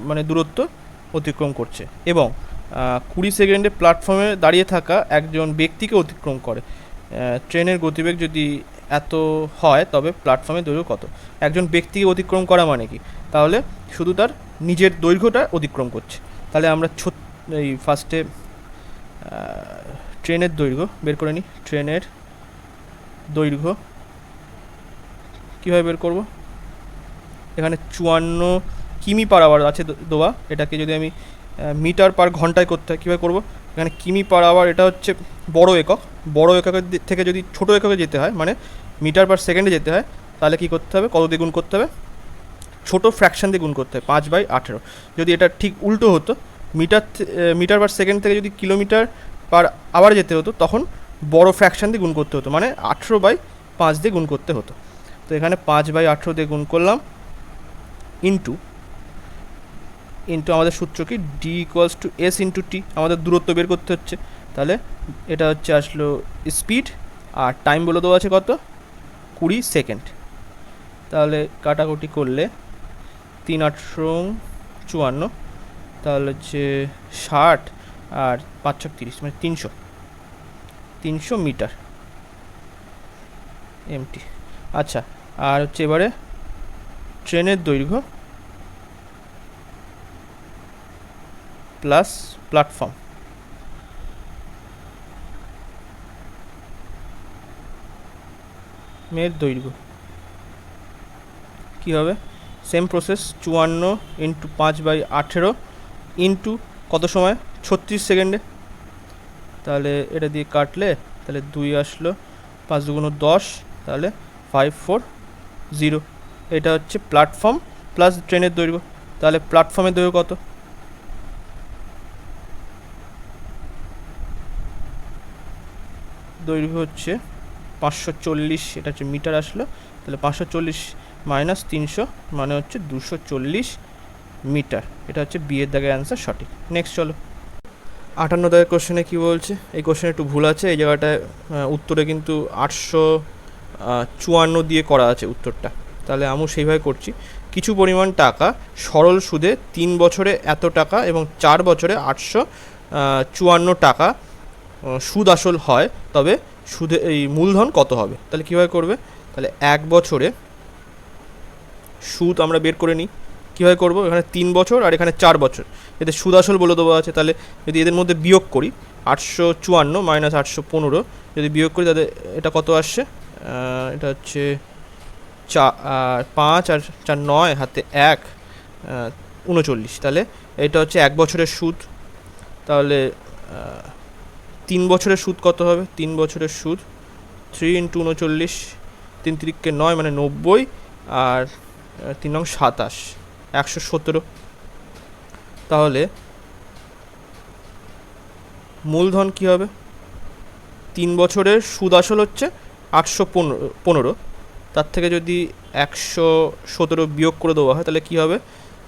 Speaker 1: মানে দূরত্ব অতিক্রম করছে, এবং 20 সেকেন্ডে প্ল্যাটফর্মে দাঁড়িয়ে থাকা একজন ব্যক্তিকে অতিক্রম করে। ট্রেনের গতিবেগ যদি এত হয় তবে প্ল্যাটফর্মের দৈর্ঘ্য কত? একজন ব্যক্তিকে অতিক্রম করা মানে কি, তাহলে শুধু তার নিজের দৈর্ঘ্যটা অতিক্রম করছে। তাহলে আমরা এই ফার্স্টে ট্রেনের দৈর্ঘ্য বের করে নিই। ট্রেনের দৈর্ঘ্য কীভাবে বের করব, এখানে 54 কিমি পার আওয়ার আছে দেওয়া, এটাকে যদি আমি মিটার পার ঘন্টায় করতে হয় কীভাবে করব, এখানে কিমি পার আওয়ার এটা হচ্ছে বড় এককের থেকে যদি ছোটো এককে যেতে হয়, মানে মিটার পার সেকেন্ডে যেতে হয়, তাহলে কী করতে হবে, কত দিয়ে গুণ করতে হবে, ছোটো ফ্র্যাকশান দিয়ে গুণ করতে হবে, 5/18। যদি এটা ঠিক উল্টো হতো, মিটার পার সেকেন্ড থেকে যদি কিলোমিটার পার আওয়ার যেতে হতো, তখন বড় ফ্র্যাকশান দিয়ে গুণ করতে হতো, মানে 18/5 দিয়ে গুণ করতে হতো। তো এখানে 5/18 দিয়ে গুণ করলাম, ইন্টু আমাদের সূত্র কি, D equals to S into T, আমাদের দূরত্ব বের করতে হচ্ছে। তাহলে এটা হচ্ছে আসলো স্পিড, আর টাইম বলে দেওয়া আছে কত, 20 সেকেন্ড। তাহলে কাটাকুটি করলে 3 8 54, তাহলে হচ্ছে 60 আর 5 6 30, মানে 300 মিটার এমটি। আচ্ছা, আর হচ্ছে এবারে ট্রেনের দৈর্ঘ্য প্লাস প্ল্যাটফর্ম মের দৈর্ঘ্য কী হবে, সেম প্রসেস, 54 ইন্টু 5/18 ইন্টু কত সময়, 36 সেকেন্ডে। তাহলে এটা দিয়ে কাটলে তাহলে 2 আসলো, 5 দুগুণ 10, তাহলে 540। এটা হচ্ছে প্ল্যাটফর্ম প্লাস ট্রেনের দৈর্ঘ্য। তাহলে প্ল্যাটফর্মের দৈর্ঘ্য কত? দৈর্ঘ্য হচ্ছে 540, এটা হচ্ছে মিটার আসলো। তাহলে 540 মাইনাস 300 মানে হচ্ছে 240 মিটার। এটা হচ্ছে বি এর দাগের অ্যান্সার সঠিক। নেক্সট চলো, 58 দাগের কোশ্চেনে কী বলছে? এই কোশ্চেনে একটু ভুল আছে, এই জায়গাটায় উত্তরে কিন্তু 854 দিয়ে করা আছে উত্তরটা। তাহলে আমিও সেইভাবে করছি। কিছু পরিমাণ টাকা সরল সুদে 3 বছরে এত টাকা এবং 4 বছরে 854 টাকা সুদ আসল হয়, তবে সুদে এই মূলধন কত হবে? তাহলে কীভাবে করবে? তাহলে 1 বছরে সুদ আমরা বের করে নিই। কীভাবে করবো? এখানে 3 বছর আর এখানে 4 বছর, এতে সুদ আসল বলে দেওয়া আছে। তাহলে যদি এদের মধ্যে বিয়োগ করি, 854 মাইনাস 815 যদি বিয়োগ করি, তাহলে এটা কত আসছে? এটা হচ্ছে 5 আর 4 9, হাতে 1, 39। তাহলে এটা হচ্ছে 1 বছরের সুদ। তাহলে 3 বছরের সুদ কত হবে? 3 বছরের সুদ 3 ইন্টু 39, 3 3কে 9 মানে 90, আর 3 নং 27, 117। তাহলে মূলধন কী হবে? 3 বছরের সুদ আসল হচ্ছে 815, তার থেকে যদি 117 বিয়োগ করে দেওয়া হয় তাহলে কী হবে?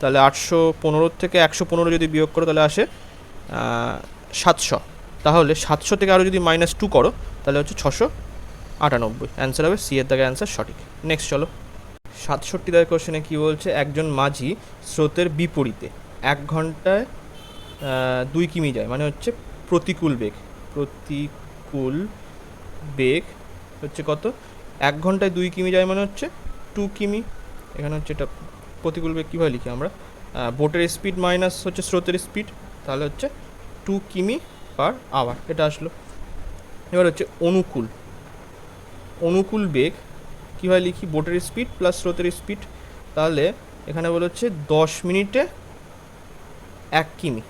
Speaker 1: তাহলে 815 থেকে 115 যদি বিয়োগ করো তাহলে আসে 700। তাহলে 700 থেকে আরও যদি -2 করো তাহলে হচ্ছে 698। অ্যান্সার হবে সি এর দাগের অ্যান্সার সঠিক। নেক্সট চলো, 67 দাগের কোশ্চেনে কী বলছে? একজন মাঝি স্রোতের বিপরীতে 1 ঘন্টায় 2 কিমি যায়, মানে হচ্ছে প্রতিকূল বেগ। প্রতিকূল বেগ হচ্ছে কত? 1 ঘন্টায় 2 কিমি যায় মানে হচ্ছে 2 কিমি। এখানে হচ্ছে এটা প্রতিকূল বেগ কীভাবে লিখি আমরা? বোটের স্পিড মাইনাস হচ্ছে স্রোতের স্পিড, তাহলে হচ্ছে 2 কিমি পার আওয়ার। এটা আসলো। এবার হচ্ছে অনুকূল বেগ কীভাবে লিখি? বোটের স্পিড প্লাস স্রোতের স্পিড। তাহলে এখানে বলে হচ্ছে 10 মিনিটে 1 কিমি,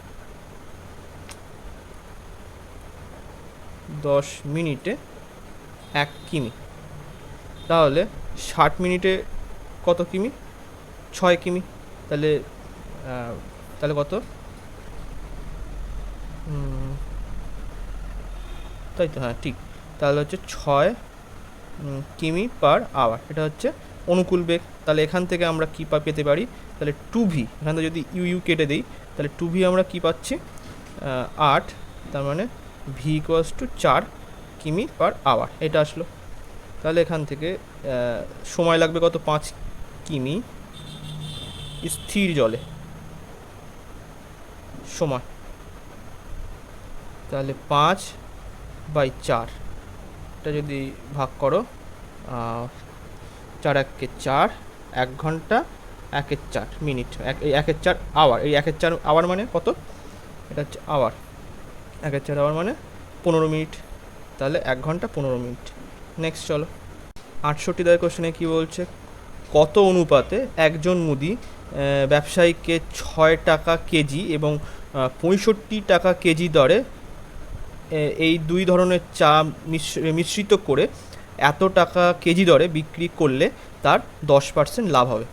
Speaker 1: 10 মিনিটে 1 কিমি। তাহলে 60 মিনিটে কত কিমি? 6 কিমি। তাহলে তাহলে কত? তাই তো, হ্যাঁ ঠিক। তাহলে হচ্ছে 6 কিমি পার আওয়ার। এটা হচ্ছে অনুকূল বেগ। তাহলে এখান থেকে আমরা কী পেতে পারি? তাহলে 2v, এখান থেকে যদি ইউ কেটে দিই তাহলে 2v আমরা কী পাচ্ছি? 8, তার মানে v ইকুয়ালস টু 4 কিমি পার আওয়ার। এটা আসলো। তাহলে এখান থেকে সময় লাগবে কত? 5 কিমি স্থির জলে সময়। তাহলে 5/4, এটা যদি ভাগ করো, 4 1 4, 1 ঘন্টা, 1 4 মিনিট, এই 1 4 আওয়ার। এই 1 4 আওয়ার মানে কত? এটা হচ্ছে আওয়ার। 1 4 আওয়ার মানে 15 মিনিট। তাহলে 1 ঘন্টা 15 মিনিট। নেক্সট চলো, 68 দাগের কোশ্চেনে কী বলছে? কত অনুপাতে একজন মুদি ব্যবসায়ীকে 6 টাকা কেজি এবং 65 টাকা কেজি দরে এই 2 ধরনের চা মিশ্রিত করে এত টাকা কেজি দরে বিক্রি করলে তার 10% লাভ হবে?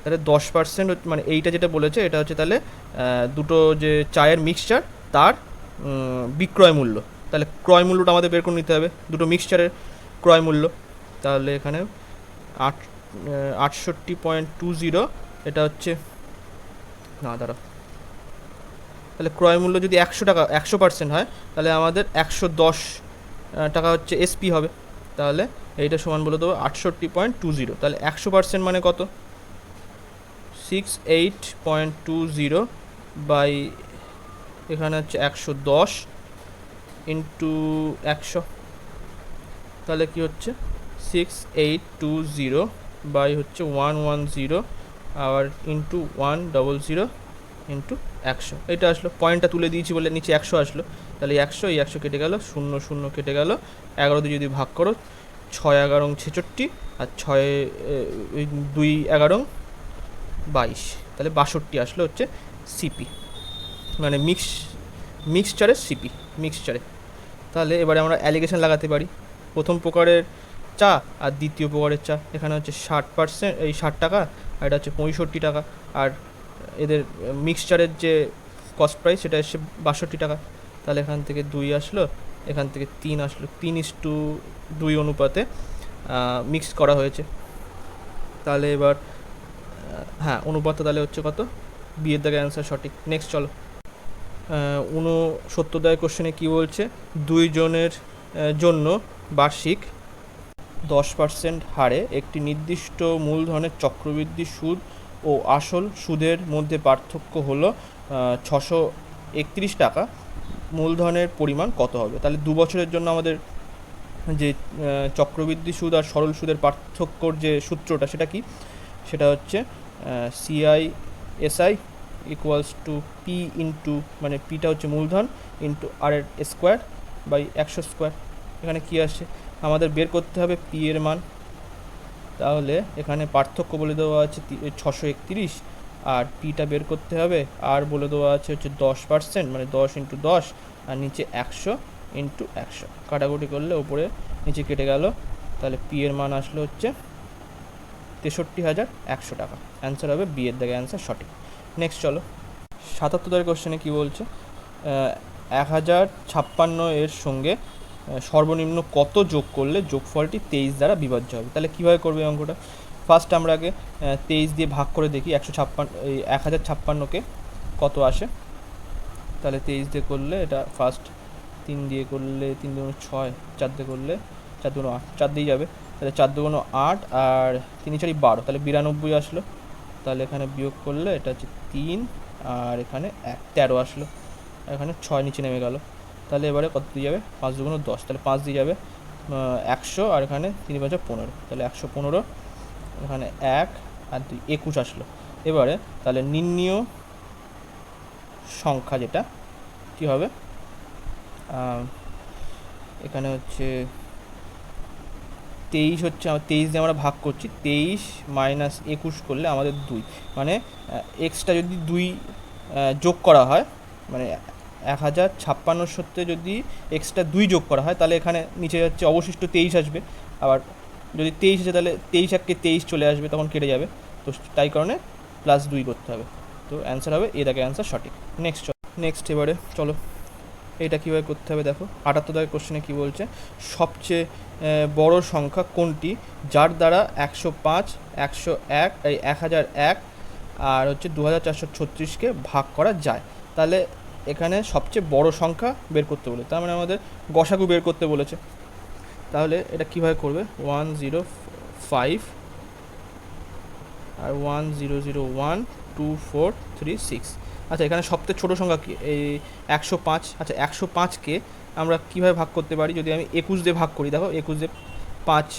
Speaker 1: তাহলে 10% মানে এইটা যেটা বলেছে এটা হচ্ছে তাহলে দুটো যে চায়ের মিক্সচার তার বিক্রয় মূল্য। তাহলে ক্রয় মূল্যটা আমাদের বের করে নিতে হবে, দুটো মিক্সচারের ক্রয় মূল্য। তাহলে এখানে 68.20, এটা হচ্ছে না, দাঁড়া, তাহলে ক্রয় মূল্য যদি 100 টাকা 100% হয় তাহলে আমাদের 110 টাকা হচ্ছে এসপি হবে। তাহলে এইটা সমান বলে দেবো 68.20। তাহলে 100% মানে কত? 68.20 বাই এখানে হচ্ছে 110 ইন্টু 100। তাহলে কি হচ্ছে? 6820 বাই হচ্ছে 110 আবার ইন্টু 100 ইন্টু 100। এটা আসলো। পয়েন্টটা তুলে দিয়েছি বলে নিচে 100 আসলো। তাহলে 100, এই 100 কেটে গেল, 0 0 কেটে গেল, 11 দিয়ে যদি ভাগ করো, 6 11 66 আর 6 2 11 22, তাহলে 62 আসলো হচ্ছে সিপি, মানে মিক্সচারের সিপি, মিক্সচারে। তাহলে এবারে আমরা অ্যালিগেশন লাগাতে পারি। প্রথম প্রকারের চা আর দ্বিতীয় প্রকারের চা। এখানে হচ্ছে 60%, এই 60 টাকা, আর এটা হচ্ছে 65 টাকা। আর এদের মিক্সচারের যে কস্ট প্রাইস সেটা এসছে 62 টাকা। তাহলে এখান থেকে 2 আসলো, এখান থেকে 3 আসলো, 3:2 অনুপাতে মিক্স করা হয়েছে। তাহলে এবার হ্যাঁ, অনুপাতটা তাহলে হচ্ছে কত, বিয়ের দাগে অ্যান্সার সঠিক। নেক্সট চলো, 69 কোশ্চেনে কী বলছে, 2 জনের জন্য বার্ষিক 10% হারে একটি নির্দিষ্ট মূলধনের চক্রবৃদ্ধি সুদ ও আসল সুদের মধ্যে পার্থক্য হলো 631 টাকা। মূলধনের পরিমাণ কত হবে? তাহলে 2 বছরের জন্য আমাদের যে চক্রবৃদ্ধি সুদ আর সরল সুদের পার্থক্যর যে সূত্রটা সেটা কি, সেটা হচ্ছে CISI equals to P into, মানে পিটা হচ্ছে মূলধন, ইন্টু আর এর স্কোয়ার বাই 100 স্কোয়ার। এখানে কি আসছে, আমাদের বের করতে হবে পি এর মান। তাহলে এখানে পার্থক্য বলে দেওয়া আছে 631, আর পিটা বের করতে হবে, আর বলে দেওয়া আছে হচ্ছে 10%, মানে 10 × 10, আর নিচে 100 × 100। কাটাকুটি করলে উপরে নিচে কেটে গেল, তাহলে পি এর মান আসলো হচ্ছে 63,100 টাকা। অ্যান্সার হবে বি এর দাগে অ্যান্সার সঠিক। নেক্সট চলো, 77 কোশ্চেনে কী বলছে, 1056 এর সঙ্গে সর্বনিম্ন কত যোগ করলে যোগফলটি 23 দ্বারা বিভাজ্য হবে? তাহলে কীভাবে করবে অঙ্কটা, ফার্স্ট আমরা আগে 23 দিয়ে ভাগ করে দেখি 1056কে কত আসে। তাহলে 23 দিয়ে করলে এটা ফার্স্ট 3 দিয়ে করলে 3 × 6, 4 দিয়ে করলে 4 × 8, 4 দিয়ে যাবে, তাহলে 4 × 8 আর 3 × 4 12, তাহলে 92 আসলো। তাহলে এখানে বিয়োগ করলে এটা হচ্ছে 3, আর এখানে 13 আসলো, এখানে 6 নিচে নেমে গেল। তাহলে এবারে কত দিয়ে যাবে, 5 × 2 = 10, তাহলে 5 দিয়ে যাবে 100, আর এখানে 3 × 5 = 15, তাহলে 115, এখানে 1 আর 2 21 আসলো। এবারে তাহলে নির্ণীয় সংখ্যা যেটা কী হবে, এখানে হচ্ছে 23 হচ্ছে, 23 দিয়ে আমরা ভাগ করছি, 23 - 21 করলে আমাদের 2, মানে এক্সট্রা যদি 2 যোগ করা হয়, মানে 1056 সত্যি যদি এক্সট্রা 2 যোগ করা হয়, তাহলে এখানে নিচে যাচ্ছে অবশিষ্ট 23 আসবে। আবার যদি 23 আসে তাহলে 23 × 23 চলে আসবে, তখন কেটে যাবে, তো তাই কারণে +2 করতে হবে। তো অ্যান্সার হবে এ দাগে অ্যান্সার সঠিক। নেক্সট এবারে চলো, এটা কীভাবে করতে হবে দেখো, 78 কোশ্চেনে কী বলছে, সবচেয়ে বড় সংখ্যা কোনটি যার দ্বারা 105, 101, 1001 আর হচ্ছে 2436কে ভাগ করা যায়? তাহলে এখানে সবচেয়ে বড় সংখ্যা বের করতে বলে, তার মানে আমাদের গসাগু বের করতে বলেছে। তাহলে এটা কীভাবে করবে, 105 আর 100124336। আচ্ছা, এখানে সবথেকে ছোটো সংখ্যা কি, এই 105। আচ্ছা, 105কে আমরা কীভাবে ভাগ করতে পারি, যদি আমি 21 দিয়ে ভাগ করি, দেখো 21 দিয়ে 5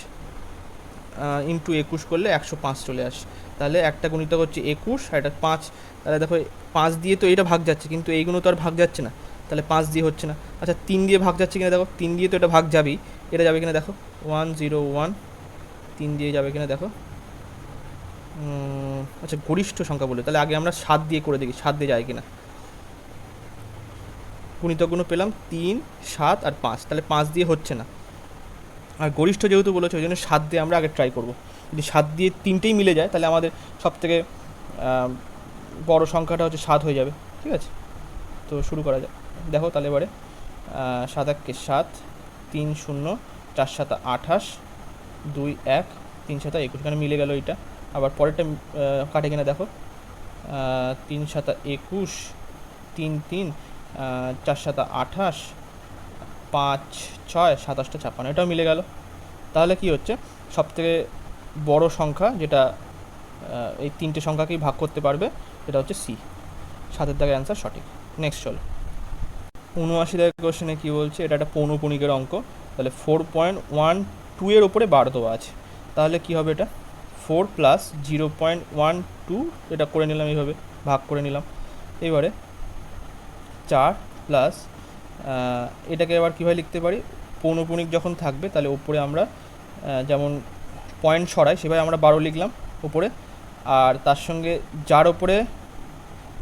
Speaker 1: × 21 করলে 105 চলে আসে। তাহলে একটা গুণিতক হচ্ছে 21 আর এটা 5, তাহলে দেখো 5 দিয়ে তো এটা ভাগ যাচ্ছে, কিন্তু এইগুলো তো আর ভাগ যাচ্ছে না, তাহলে 5 দিয়ে হচ্ছে না। আচ্ছা, 3 দিয়ে ভাগ যাচ্ছে কিনা দেখো, 3 দিয়ে তো এটা ভাগ যাবেই, এটা যাবে কিনা দেখো, 101 3 দিয়ে যাবে কিনা দেখো। আচ্ছা, গরিষ্ঠ সংখ্যা বলে, তাহলে আগে আমরা 7 দিয়ে করে দেখি 7 দিয়ে যায় কিনা। গুণিতকগুলো পেলাম 3, 7 আর 5, তাহলে 5 দিয়ে হচ্ছে না, আর গরিষ্ঠ যেহেতু বলেছে ওই জন্য 7 দিয়ে আমরা আগে ট্রাই করবো। যদি 7 দিয়ে 3টেই মিলে যায় তাহলে আমাদের সবথেকে বড় সংখ্যাটা হচ্ছে 7 হয়ে যাবে। ঠিক আছে, তো শুরু করা যায়। দেখো তাহলে এবারে 7 × 1 = 7, 3 0, 4 7 28, 2 1, 3 7 21, এখানে মিলে গেল এইটা। আবার পরেরটা কাটে কিনা দেখো, 3 7 21, 3 3, 4 7 28, 5 6, 27 56, এটাও মিলে গেল। তাহলে কি হচ্ছে, সবথেকে বড় সংখ্যা যেটা এই 3টে সংখ্যাকেই ভাগ করতে পারবে, এটা হচ্ছে সি, 7-এর দাগে অ্যান্সার সঠিক। নেক্সট চলো, 79 কোশ্চেনে কী বলছে, এটা একটা পৌনঃপুনিকের অঙ্ক। তাহলে 4.12 এর ওপরে বার দেওয়া আছে, তাহলে কি হবে, এটা 4 + 0.12, এটা করে নিলাম, এইভাবে ভাগ করে নিলাম। এবারে 4 প্লাস এটাকে আবার কীভাবে লিখতে পারি, পৌনঃপুনিক যখন থাকবে তাহলে ওপরে আমরা যেমন পয়েন্ট সরাই সেভাবে আমরা 12 লিখলাম ওপরে, আর তার সঙ্গে যার ওপরে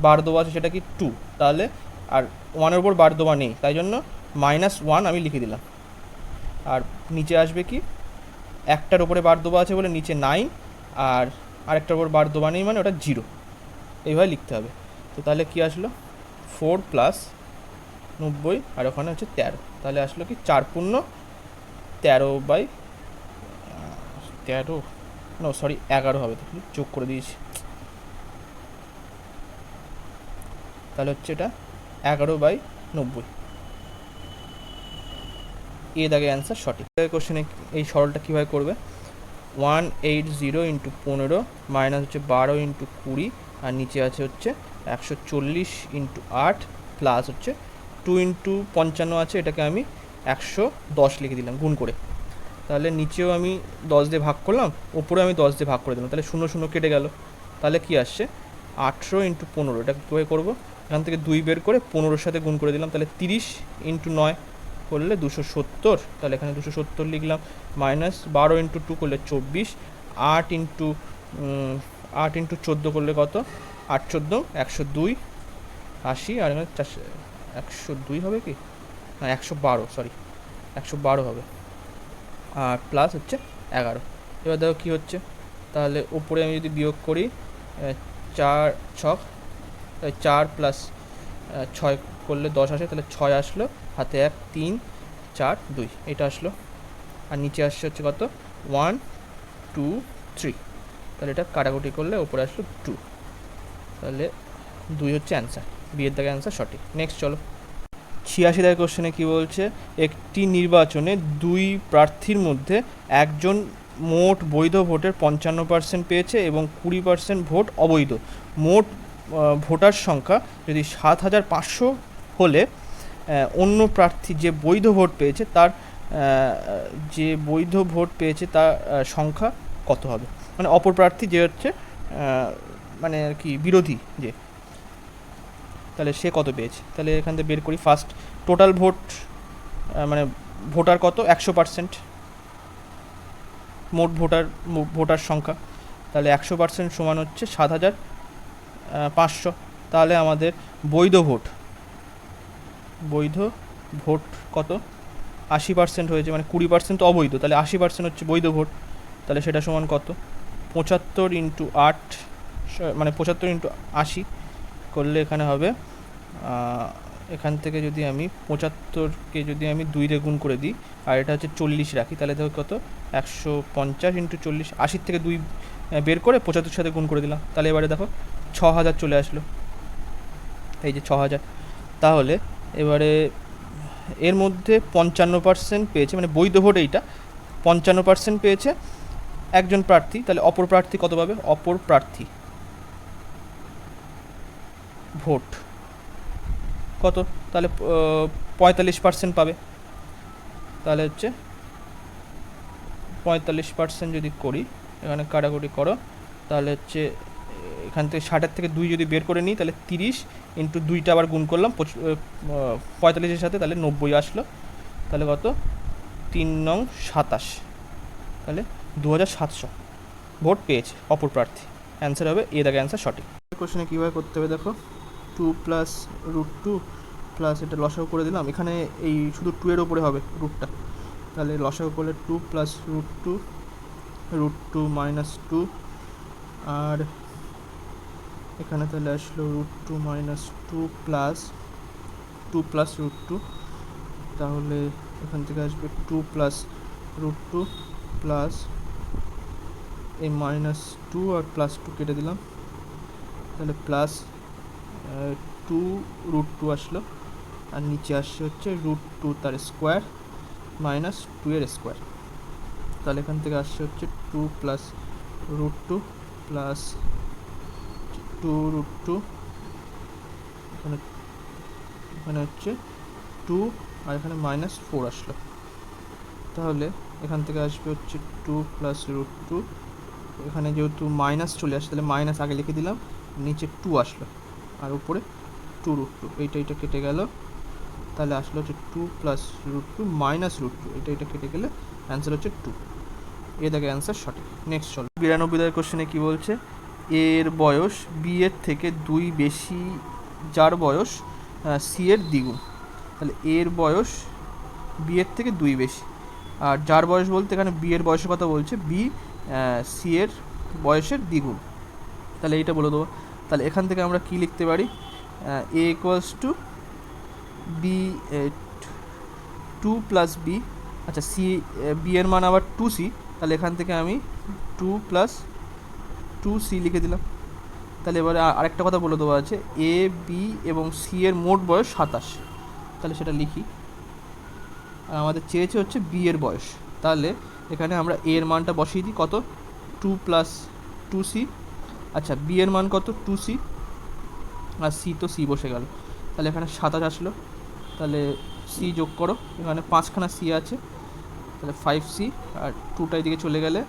Speaker 1: বার দেওয়া আছে সেটা কি 2, তাহলে আর 1-এর ওপর বার দেওয়া নেই, তাই জন্য -1 আমি লিখে দিলাম। আর নিচে আসবে কি, একটার ওপরে বার দেওয়া আছে বলে নিচে 9, আর আরেকটার ওপর বার দেওয়া নেই মানে ওটা 0, এইভাবে লিখতে হবে। তো তাহলে কি আসলো 4 প্লাস 90 আর ওখানে হচ্ছে 13, তাহলে আসলো কি 4×13/13, নো সরি 11 হবে, তো যোগ করে দিয়েছি, তাহলে হচ্ছে এটা 11/90। এ দাগে অ্যান্সার সঠিক। কোশ্চেনে এই সরলটা কীভাবে করবে, 180 ইন্টু 15 মাইনাস হচ্ছে 12 ইন্টু 20 আর নিচে আছে হচ্ছে 140 ইন্টু 8 প্লাস হচ্ছে 2 ইন্টু 55 আছে, এটাকে আমি 110 লিখে দিলাম গুণ করে। তাহলে নিচেও আমি 10 দিয়ে ভাগ করলাম, ওপরে আমি 10 দিয়ে ভাগ করে দিলাম, তাহলে 0 0 কেটে গেল। তাহলে কি আসছে 18 ইন্টু 15, এটা কীভাবে করবো, এখান থেকে 2 বের করে 15-এর সাথে গুণ করে দিলাম, তাহলে 30 ইন্টু 9 করলে 270, তাহলে এখানে 270 লিখলাম, মাইনাস 12 ইন্টু 2 করলে 24, 8 ইন্টু 14 করলে কত, 8 14 102, 80, আর এখানে 102 হবে কি না 112, সরি 112 হবে, আর প্লাস হচ্ছে 11। এবার দেখো কী হচ্ছে, তাহলে উপরে আমি যদি বিয়োগ করি 4 6, 4 প্লাস 6 করলে 10 আসে, তাহলে 6 আসলো, হাতে 1 3 4 2, এটা আসলো, আর নিচে আসছে হচ্ছে কত 1 2 3, তাহলে এটা কাটাকুটি করলে উপরে আসলো 2, তাহলে 2 হচ্ছে অ্যান্সার, বিয়ের দাগে অ্যান্সার সঠিক। নেক্সট চলো 86 দাগের কোশ্চেনে কী বলছে, একটি নির্বাচনে 2 প্রার্থীর মধ্যে একজন মোট বৈধ ভোটের 55% পেয়েছে এবং 20% ভোট অবৈধ। মোট ভোটার সংখ্যা যদি 7500 হলে অন্য প্রার্থী যে বৈধ ভোট পেয়েছে তার সংখ্যা কত হবে, মানে অপর প্রার্থী যে হচ্ছে মানে আর কি বিরোধী যে, তাহলে সে কত পেয়েছে। তাহলে এখান থেকে বের করি, ফার্স্ট টোটাল ভোট মানে ভোটার কত 100%, মোট ভোটার সংখ্যা, তাহলে 100% সমান হচ্ছে 7500, তাহলে আমাদের বৈধ ভোট কত 80% হয়েছে, মানে 20% তো অবৈধ, তাহলে 80% হচ্ছে বৈধ ভোট, তাহলে সেটা সমান কত 75 ইন্টু 8, মানে 75 ইন্টু 80 করলে এখানে হবে, এখান থেকে যদি আমি 75কে যদি আমি 2 দিয়ে গুণ করে দিই আর এটা হচ্ছে 40 রাখি, তাহলে দেখো কত 150 ইন্টু 40, 80 থেকে 2 বের করে 75 সাথে গুণ করে দিলাম, তাহলে এবারে দেখো 6000 চলে আসলো, এই যে 6000। তাহলে এবারে এর মধ্যে 55% পেয়েছে, মানে বৈধ ভোট এইটা 55% পেয়েছে একজন প্রার্থী, তাহলে অপর প্রার্থী কত পাবে, অপর প্রার্থী ভোট কত, তাহলে 45% পাবে, তাহলে হচ্ছে 45% যদি করি, এখানে কাটাকুটি করো, তাহলে হচ্ছে এখান থেকে 60-এর থেকে 2 যদি বের করে নিই তাহলে 30 ইন্টু 2টা আবার গুণ করলাম 45-এর সাথে, তাহলে 90 আসলো, তাহলে কত 3 নং 27, তাহলে 2700 ভোট পেয়েছে অপর প্রার্থী, অ্যান্সার হবে এ দাগে অ্যান্সার সঠিক। কোশ্চেনে কীভাবে করতে হবে দেখো, 2 প্লাস √2 প্লাস এটা লসাগু করে দিলাম, এখানে এই শুধু 2 এর ওপরে হবে রুটটা, তাহলে লসাগু করলে 2 প্লাস √2 মাইনাস 2, আর এখানে তাহলে আসলো √2 মাইনাস 2 প্লাস √2, তাহলে এখান থেকে আসবে 2 প্লাস √2 প্লাস এই মাইনাস 2 আর প্লাস 2 কেটে দিলাম, তাহলে প্লাস 2 √2 আসলো, আর নিচে আসছে হচ্ছে √2 তার স্কোয়ার মাইনাস 2 এর স্কোয়ার, তাহলে এখান থেকে আসছে হচ্ছে 2 প্লাস √2 প্লাস 2 √2, এখানে হচ্ছে 2 আর এখানে মাইনাস 4 আসলো, তাহলে এখান থেকে আসবে হচ্ছে 2 প্লাস √2, এখানে যেহেতু মাইনাস চলে আসছে তাহলে মাইনাস আগে লিখে দিলাম, নিচে 2 আসলো, আর উপরে 2 √2, এইটা কেটে গেল, তাহলে আসলো হচ্ছে 2 প্লাস √2 মাইনাস √2, এটা কেটে গেলে অ্যান্সার হচ্ছে 2, এ দেখে অ্যান্সার সঠিক। নেক্সট চলো 92 দাগের কোশ্চেনে কী বলছে, এর বয়স বি এর থেকে 2 বেশি যার বয়স সি এর দ্বিগুণ, তাহলে এর বয়স বি এর থেকে 2 বেশি, আর যার বয়স বলতে এখানে বি এর বয়সের কথা বলছে, বি সি এর বয়সের দ্বিগুণ, তাহলে এইটা বলে দেবো। তাহলে এখান থেকে আমরা কি লিখতে পারি, A equals to B 2 plus B, আচ্ছা সি বি এর মান আবার 2c, তাহলে এখান থেকে আমি 2 প্লাস 2c লিখে দিলাম। তাহলে এবারে আরেকটা কথা বলে দেওয়া আছে, এ বি এবং সি এর মোট বয়স 27, তাহলে সেটা লিখি। আর আমাদের চেয়েছে হচ্ছে বি এর বয়স, তাহলে এখানে আমরা এ এর মানটা বসিয়ে দিই, কত 2 প্লাস 2c, আচ্ছা বি এর মান কত 2c, আর সি তো সি বসে গেল, তাহলে এখানে 27 আসলো। তাহলে সি যোগ করো, এখানে 5খানা সি আছে, তাহলে 5c, আর 2টা এদিকে চলে গেলে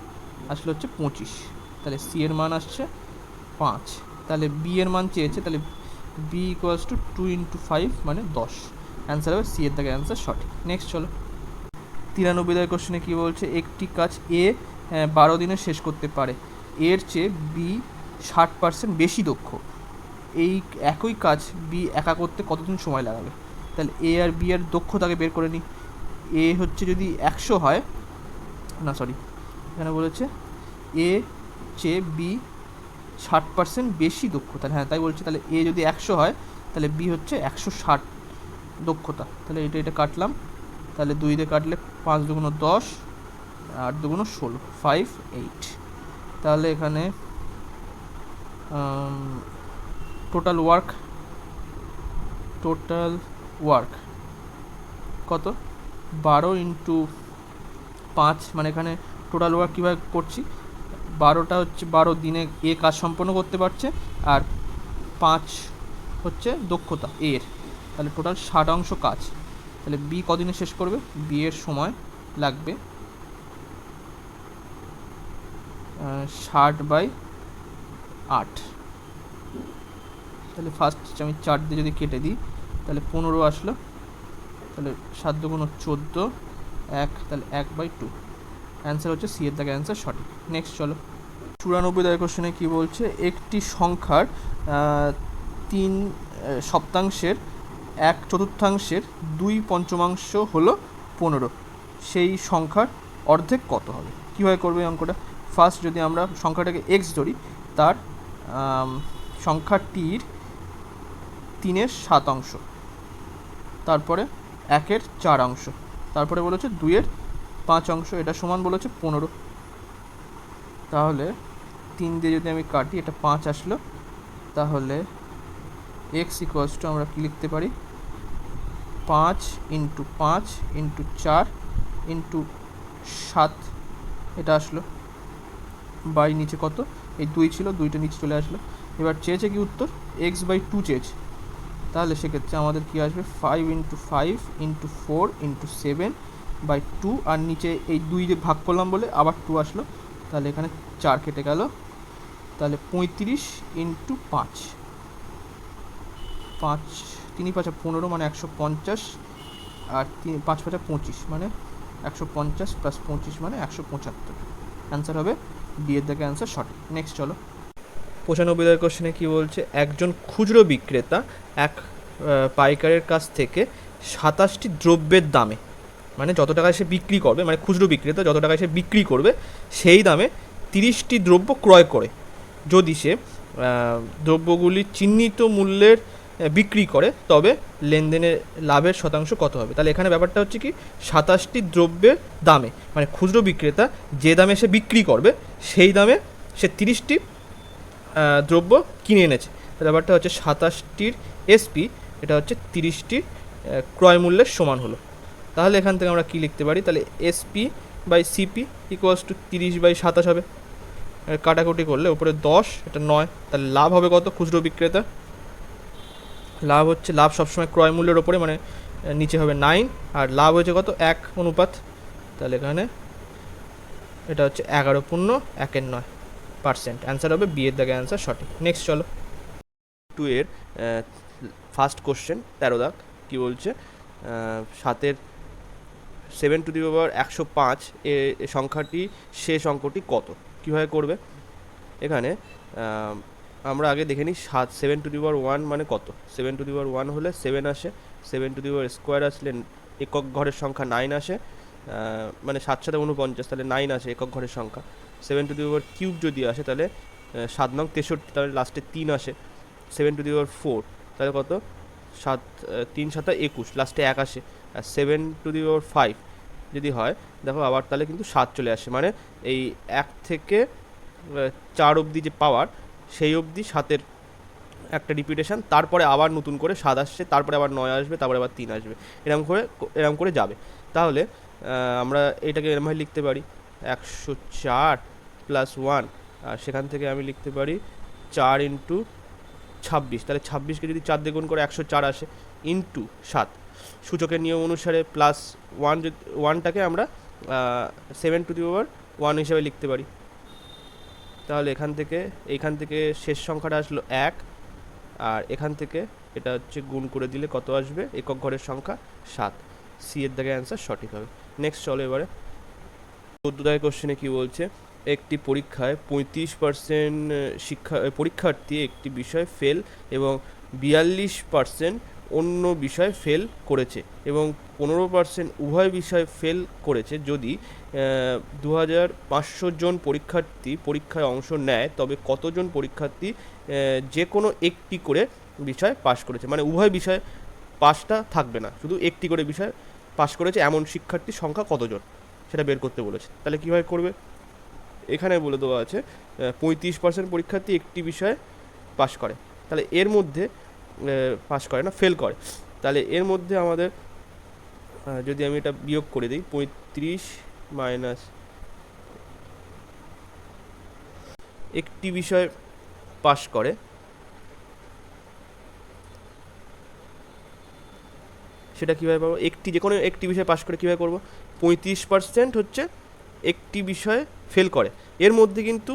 Speaker 1: আসলে হচ্ছে 25, তাহলে সি এর মান আসছে 5। তাহলে বি এর মান চেয়েছে, তাহলে বি ইকুয়ালস টু 2 ইন্টু 5 মানে 10, অ্যান্সার হবে সি এর থেকে অ্যান্সার সঠিক। নেক্সট চলো 93 কোশ্চেনে কী বলছে, একটি কাজ এ 12 দিনে শেষ করতে পারে, এর চেয়ে বি 60% বেশি দক্ষ, এই একই কাজ বি একা করতে কতদিন সময় লাগাবে? তাহলে এ আর বি এর দক্ষতাকে বের করে নিই। এ হচ্ছে যদি 100 হয়, না সরি এখানে বলেছে এ চেয়ে বি 60% বেশি দক্ষ, তাহলে হ্যাঁ তাই বলছে, তাহলে এ যদি 100 হয় তাহলে বি হচ্ছে 160 দক্ষতা, তাহলে এটা কাটলাম, তাহলে 2 দিয়ে কাটলে 5 দুগুণ 10, 8 দুগুণ 16, 5 8, তাহলে এখানে টোটাল ওয়ার্ক কত, 12 ইন্টু 5, মানে এখানে টোটাল ওয়ার্ক কীভাবে করছি, 12টা হচ্ছে 12 দিনে এ কাজ সম্পন্ন করতে পারছে, আর 5 হচ্ছে দক্ষতা এর, তাহলে টোটাল 60 কাজ, তাহলে বি কদিনে শেষ করবে, বি এর সময় লাগবে 60/8, তাহলে ফার্স্ট আমি 4 দিয়ে যদি কেটে দিই তাহলে 15 আসলো, তাহলে 7 দুগুণ 14, 1, তাহলে 1/2, অ্যান্সার হচ্ছে সি এর থেকে অ্যান্সার সঠিক। নেক্সট চলো 94 কোশ্চেনে কী বলছে, একটি সংখ্যার 3 সপ্তাংশের 1/4 2/5 হলো 15, সেই সংখ্যার অর্ধেক কত হবে? কীভাবে করবে অঙ্কটা, ফার্স্ট যদি আমরা সংখ্যাটাকে এক্স ধরি, তার সংখ্যাটির 3/7, তারপরে 1/4, তারপরে বলেছে 2/5, এটা সমান বলেছে 15, তাহলে 3 দিয়ে যদি আমি কাটি এটা 5 আসলো, তাহলে এক্স ইকুয়ালস টু আমরা কী লিখতে পারি, 5 ইন্টু 5 ইন্টু 4 ইন্টু 7, এটা আসলো, বাই নিচে কত, এই 2 ছিল, 2টা নিচে চলে আসলো। এবার চেয়েছে কি উত্তর, x/2 চেয়েছে, তাহলে সেক্ষেত্রে আমাদের কী আসবে, 5 ইন্টু 5 ইন্টু 4 ইন্টু 7/2, আর নিচে এই 2 যে ভাগ করলাম বলে আবার 2 আসলো, তাহলে এখানে 4 কেটে গেল, তাহলে 35 ইন্টু 5, 5 3 5 15 মানে 150, আর 5 5 25 মানে 150 প্লাস 25 মানে 175, অ্যান্সার হবে ডি এর থেকে অ্যান্সার সঠিক। নেক্সট চলো 95 কোশ্চেনে কী বলছে, একজন খুচরো বিক্রেতা এক পাইকারের কাছ থেকে 27টি দ্রব্যের দামে, মানে যত টাকায় সে বিক্রি করবে, মানে খুচরো বিক্রেতা যত টাকায় সে বিক্রি করবে সেই দামে 30টি দ্রব্য ক্রয় করে, যদি সে দ্রব্যগুলি চিহ্নিত মূল্যের বিক্রি করে, তবে লেনদেনের লাভের শতাংশ কত হবে? তাহলে এখানে ব্যাপারটা হচ্ছে কি, 27টি দ্রব্যের দামে, মানে খুচরো বিক্রেতা যে দামে সে বিক্রি করবে সেই দামে সে 30টি দ্রব্য কিনে এনেছে, তাহলে ব্যাপারটা হচ্ছে 27টির এসপি, এটা হচ্ছে 30টির ক্রয় মূল্যের সমান হলো। তাহলে এখান থেকে আমরা কী লিখতে পারি, তাহলে SP by CP equals to 30/27 হবে, কাটাকুটি করলে উপরে 10, এটা 9, তাহলে লাভ হবে কত খুচরো বিক্রেতা, লাভ হচ্ছে, লাভ সবসময় ক্রয় মূল্যের ওপরে, মানে নিচে হবে 9, আর লাভ হয়েছে কত 1 অনুপাত, তাহলে এখানে এটা হচ্ছে 11.1/9%, অ্যান্সার হবে বি এর দাগে অ্যান্সার সঠিক। নেক্সট চলো 2 এর ফার্স্ট কোশ্চেন 13 দাগ কী বলছে, 7/105 এ সংখ্যাটি শেষ অঙ্কটি কত, কীভাবে করবে? এখানে আমরা আগে দেখে নিই 7/1 মানে কত, 7/1 হলে 7 আসে, 7² আসলে একক ঘরের সংখ্যা 9 আসে, মানে 7 7 49, তাহলে 9 আসে একক ঘরের সংখ্যা। 7^3 যদি আসে তাহলে 7 নং 63, তাহলে লাস্টে 3 আসে। 7^4 তাহলে কত, 7 3 7 21, লাস্টে 1 আসে। আর 7^5 যদি হয় দেখো আবার তাহলে কিন্তু 7 চলে আসে, মানে এই 1 থেকে 4 অবধি যে পাওয়ার, সেই অবধি 7-এর একটা রিপিটেশন, তারপরে আবার নতুন করে 7 আসছে, তারপরে আবার 9 আসবে, তারপরে আবার 3 আসবে, এরকম করে যাবে। তাহলে আমরা এটাকে এরমভাবে লিখতে পারি 104 + 1, আর সেখান থেকে আমি লিখতে পারি 4 × 26, তাহলে 26কে যদি 4 দিয়ে গুণ করে 104 আসে, ইন্টু 7। সূচকের নিয়ম অনুসারে +1, 1টাকে আমরা 7^1 হিসাবে লিখতে পারি। তাহলে এইখান থেকে শেষ সংখ্যাটা আসলো 1, আর এখান থেকে এটা হচ্ছে গুণ করে দিলে কত আসবে, একক ঘরের সংখ্যা 7। সি এর দাগে অ্যান্সার সঠিক হবে। নেক্সট চলো এবারে 14 দাগের কোশ্চেনে কী বলছে, একটি পরীক্ষায় 35% পরীক্ষার্থী একটি বিষয় ফেল এবং 42% অন্য বিষয় ফেল করেছে এবং 15% উভয় বিষয় ফেল করেছে। যদি 2500 জন পরীক্ষার্থী পরীক্ষায় অংশ নেয় তবে কতজন পরীক্ষার্থী যে কোনো একটি করে বিষয় পাশ করেছে, মানে উভয় বিষয় পাশটা থাকবে না, শুধু একটি করে বিষয় পাশ করেছে এমন শিক্ষার্থীর সংখ্যা কতজন, সেটা বের করতে বলেছে। তাহলে কীভাবে করবে, এখানে বলে দেওয়া আছে 35% পরীক্ষার্থী একটি বিষয়ে পাশ করে, তাহলে এর মধ্যে পাশ করে না, ফেল করে। তাহলে এর মধ্যে আমাদের যদি আমি এটা বিয়োগ করে দিই, 35 মাইনাস একটি বিষয় পাশ করে, সেটা কীভাবে পাবো, যে কোনো একটি বিষয় পাশ করে কীভাবে করবো, 35% হচ্ছে একটি বিষয়ে ফেল করে, এর মধ্যে কিন্তু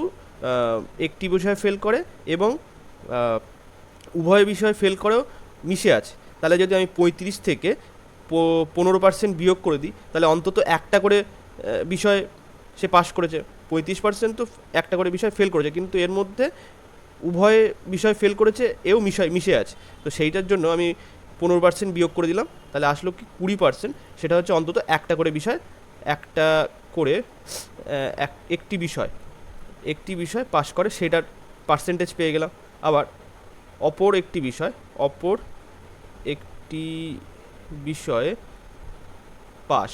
Speaker 1: একটি বিষয় ফেল করে এবং উভয় বিষয় ফেল করেও মিশে আছে। তাহলে যদি আমি 35 থেকে 15% বিয়োগ করে দিই, তাহলে অন্তত একটা করে বিষয় সে পাশ করেছে। 35% তো একটা করে বিষয় ফেল করেছে, কিন্তু এর মধ্যে উভয় বিষয় ফেল করেছে, এও মিশে আছে। তো সেইটার জন্য আমি 15% বিয়োগ করে দিলাম, তাহলে আসলো কি 20%, সেটা হচ্ছে অন্তত একটা করে বিষয়, একটা করে একটি বিষয় পাশ করে, সেটার পার্সেন্টেজ পেয়ে গেলাম। আবার অপর একটি বিষয়ে পাস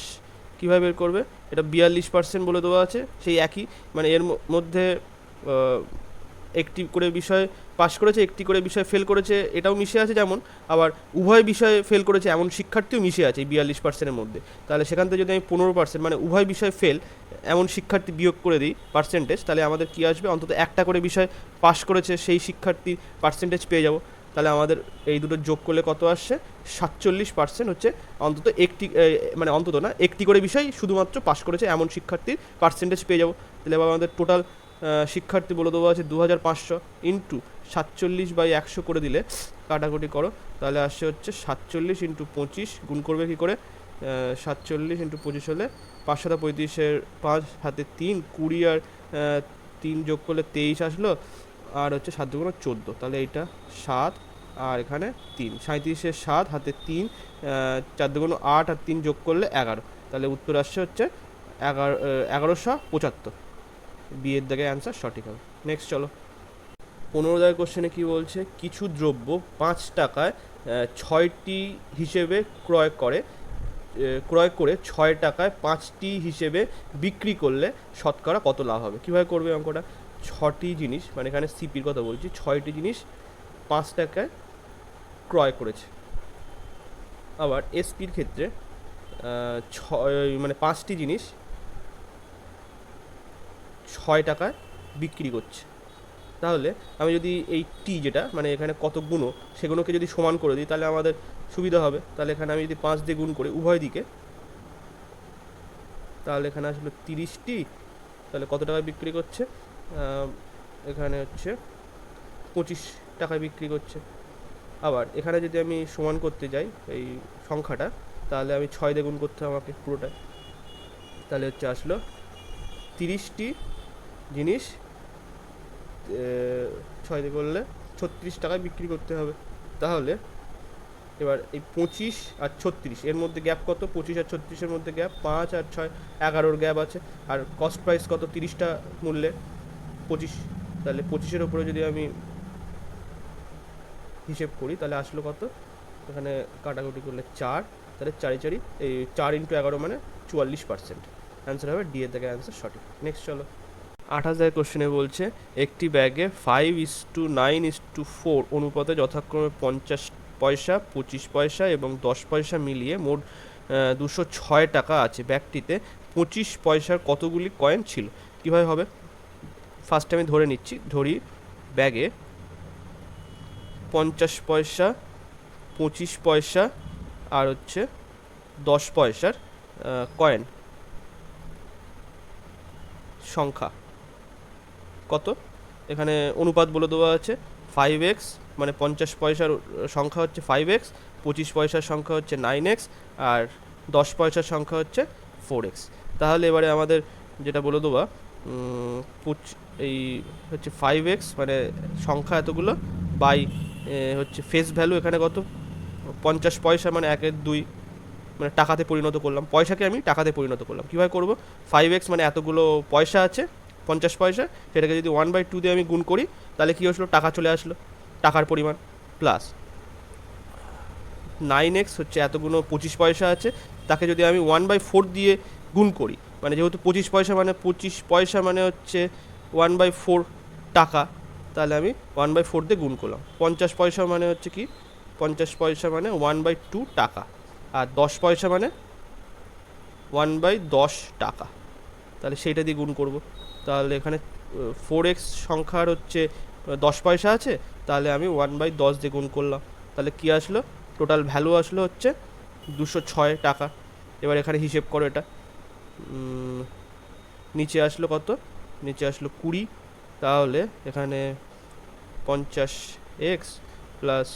Speaker 1: কীভাবে বের করবে, এটা 42% বলে দেওয়া আছে, সেই একই, মানে এর মধ্যে একটি করে বিষয় পাশ করেছে, একটি করে বিষয় ফেল করেছে, এটাও মিশে আছে যেমন, আবার উভয় বিষয়ে ফেল করেছে এমন শিক্ষার্থীও মিশে আছে এই 42%-এর মধ্যে। তাহলে সেখান থেকে যদি আমি 15%, মানে উভয় বিষয় ফেল এমন শিক্ষার্থী বিয়োগ করে দিই পার্সেন্টেজ, তাহলে আমাদের কী আসবে, অন্তত একটা করে বিষয় পাশ করেছে সেই শিক্ষার্থীর পার্সেন্টেজ পেয়ে যাব। তাহলে আমাদের এই দুটো যোগ করলে কত আসছে, 47% হচ্ছে অন্তত একটি, মানে অন্তত না, একটি করে বিষয় শুধুমাত্র পাশ করেছে এমন শিক্ষার্থীর পার্সেন্টেজ পেয়ে যাব। তাহলে এবার আমাদের টোটাল শিক্ষার্থী বলে দেওয়া আছে 2500 ইন্টু 47/100 করে দিলে কাটাকুটি করো, তাহলে আসছে হচ্ছে 47 × 25, গুণ করবে কী করে, 47 × 25 হলে 5 7 35-এর 5 হাতে 3, 20 আর 3 যোগ করলে 23 আসলো, আর হচ্ছে 7 × 14, তাহলে এইটা 7 আর এখানে 3, 37-এর 7 হাতে 3, 4 × 8 আর 3 যোগ করলে 11, তাহলে উত্তর আসছে হচ্ছে 1175। বিয়ের দাগে অ্যান্সার সঠিক হবে। নেক্সট চলো 15 দাগের কোশ্চেনে কী বলছে, কিছু দ্রব্য 5 টাকায় 6টি হিসেবে ক্রয় করে 6 টাকায় 5টি হিসেবে বিক্রি করলে শতকরা কত লাভ হবে। কীভাবে করবে অঙ্কটা, 6টি জিনিস, মানে এখানে সিপির কথা বলছি, 6টি জিনিস 5 টাকায় ক্রয় করেছে। আবার এসপির ক্ষেত্রে 5টি জিনিস 6 টাকায় বিক্রি করছে। তাহলে আমি যদি এই টি যেটা, মানে এখানে কত গুণ, সেগুলোকে যদি সমান করে দিই তাহলে আমাদের সুবিধা হবে। তাহলে এখানে আমি যদি 5 দিয়ে গুণ করি উভয় দিকে, তাহলে এখানে আসলে 30টি, তাহলে কত টাকায় বিক্রি করছে, এখানে হচ্ছে 25 টাকায় বিক্রি করছে। আবার এখানে যদি আমি সমান করতে যাই এই সংখ্যাটা, তাহলে আমি 6 দিয়ে গুণ করতে হবে আমাকে পুরোটাই, তাহলে হচ্ছে আসলো 30টি জিনিস 6 দিয়ে করলে 36 টাকায় বিক্রি করতে হবে। তাহলে এবার এই 25 আর 36 এর মধ্যে গ্যাপ কত? 25 আর 36-এর মধ্যে গ্যাপ 5 আর 6 11-র গ্যাপ আছে। আর কস্ট প্রাইস কত? 30টা মূল্যে 25, তাহলে 25-এর ওপরে যদি আমি হিসেব করি তাহলে আসলো কত? এখানে কাটাকুটি করলে 4, তাহলে 4 এই 4 × 11 মানে 44%। অ্যান্সার হবে ডি এর থেকে অ্যান্সার সঠিক। নেক্সট চলো 28 কোশ্চেনে বলছে একটি ব্যাগে 5:9:4 অনুপাতে যথাক্রমে 50 পয়সা, 25 পয়সা এবং 10 পয়সা মিলিয়ে মোট 206 টাকা আছে। ব্যাগটিতে 25 পয়সার কতগুলি কয়েন ছিল? কীভাবে হবে? ফার্স্টে আমি ধরে নিচ্ছি, ধরি ব্যাগে 50 পয়সা, 25 পয়সা আর হচ্ছে 10 পয়সার কয়েন সংখ্যা কত? এখানে অনুপাত বলে দেওয়া আছে 5x, মানে 50 পয়সার সংখ্যা হচ্ছে 5x, 25 পয়সার সংখ্যা হচ্ছে 9x আর 10 পয়সার সংখ্যা হচ্ছে 4x। তাহলে এবারে আমাদের যেটা বলে দেওয়া এই হচ্ছে 5x মানে সংখ্যা এতগুলো বাই হচ্ছে ফেস ভ্যালু এখানে কত? 50 পয়সা মানে 1/2, মানে টাকাতে পরিণত করলাম, পয়সাকে আমি টাকাতে পরিণত করলাম। কীভাবে করব? 5x মানে এতগুলো পয়সা আছে 50 পয়সা, সেটাকে যদি 1/2 দিয়ে আমি গুণ করি তাহলে কী আসলো? টাকা চলে আসলো, টাকার পরিমাণ, প্লাস 9x হচ্ছে এতগুলো 25 পয়সা আছে, তাকে যদি আমি 1/4 দিয়ে গুণ করি, মানে যেহেতু 25 পয়সা মানে হচ্ছে 1/4 টাকা, তাহলে আমি 1/4 দিয়ে গুণ করলাম। 50 পয়সা মানে হচ্ছে কি? 50 পয়সা মানে 1/2 টাকা, আর 10 পয়সা মানে 1/10 টাকা, তাহলে সেইটা দিয়ে গুণ করব। তাহলে এখানে 4x সংখ্যার হচ্ছে 10 পয়সা আছে, তাহলে আমি 1/10 দিয়ে গুণ করলাম, তাহলে কী আসলো? টোটাল ভ্যালু আসলো হচ্ছে 206 টাকা। এবার এখানে হিসেব করো এটা, নিচে আসলো কত? নিচে আসলো 20, তাহলে এখানে 50x প্লাস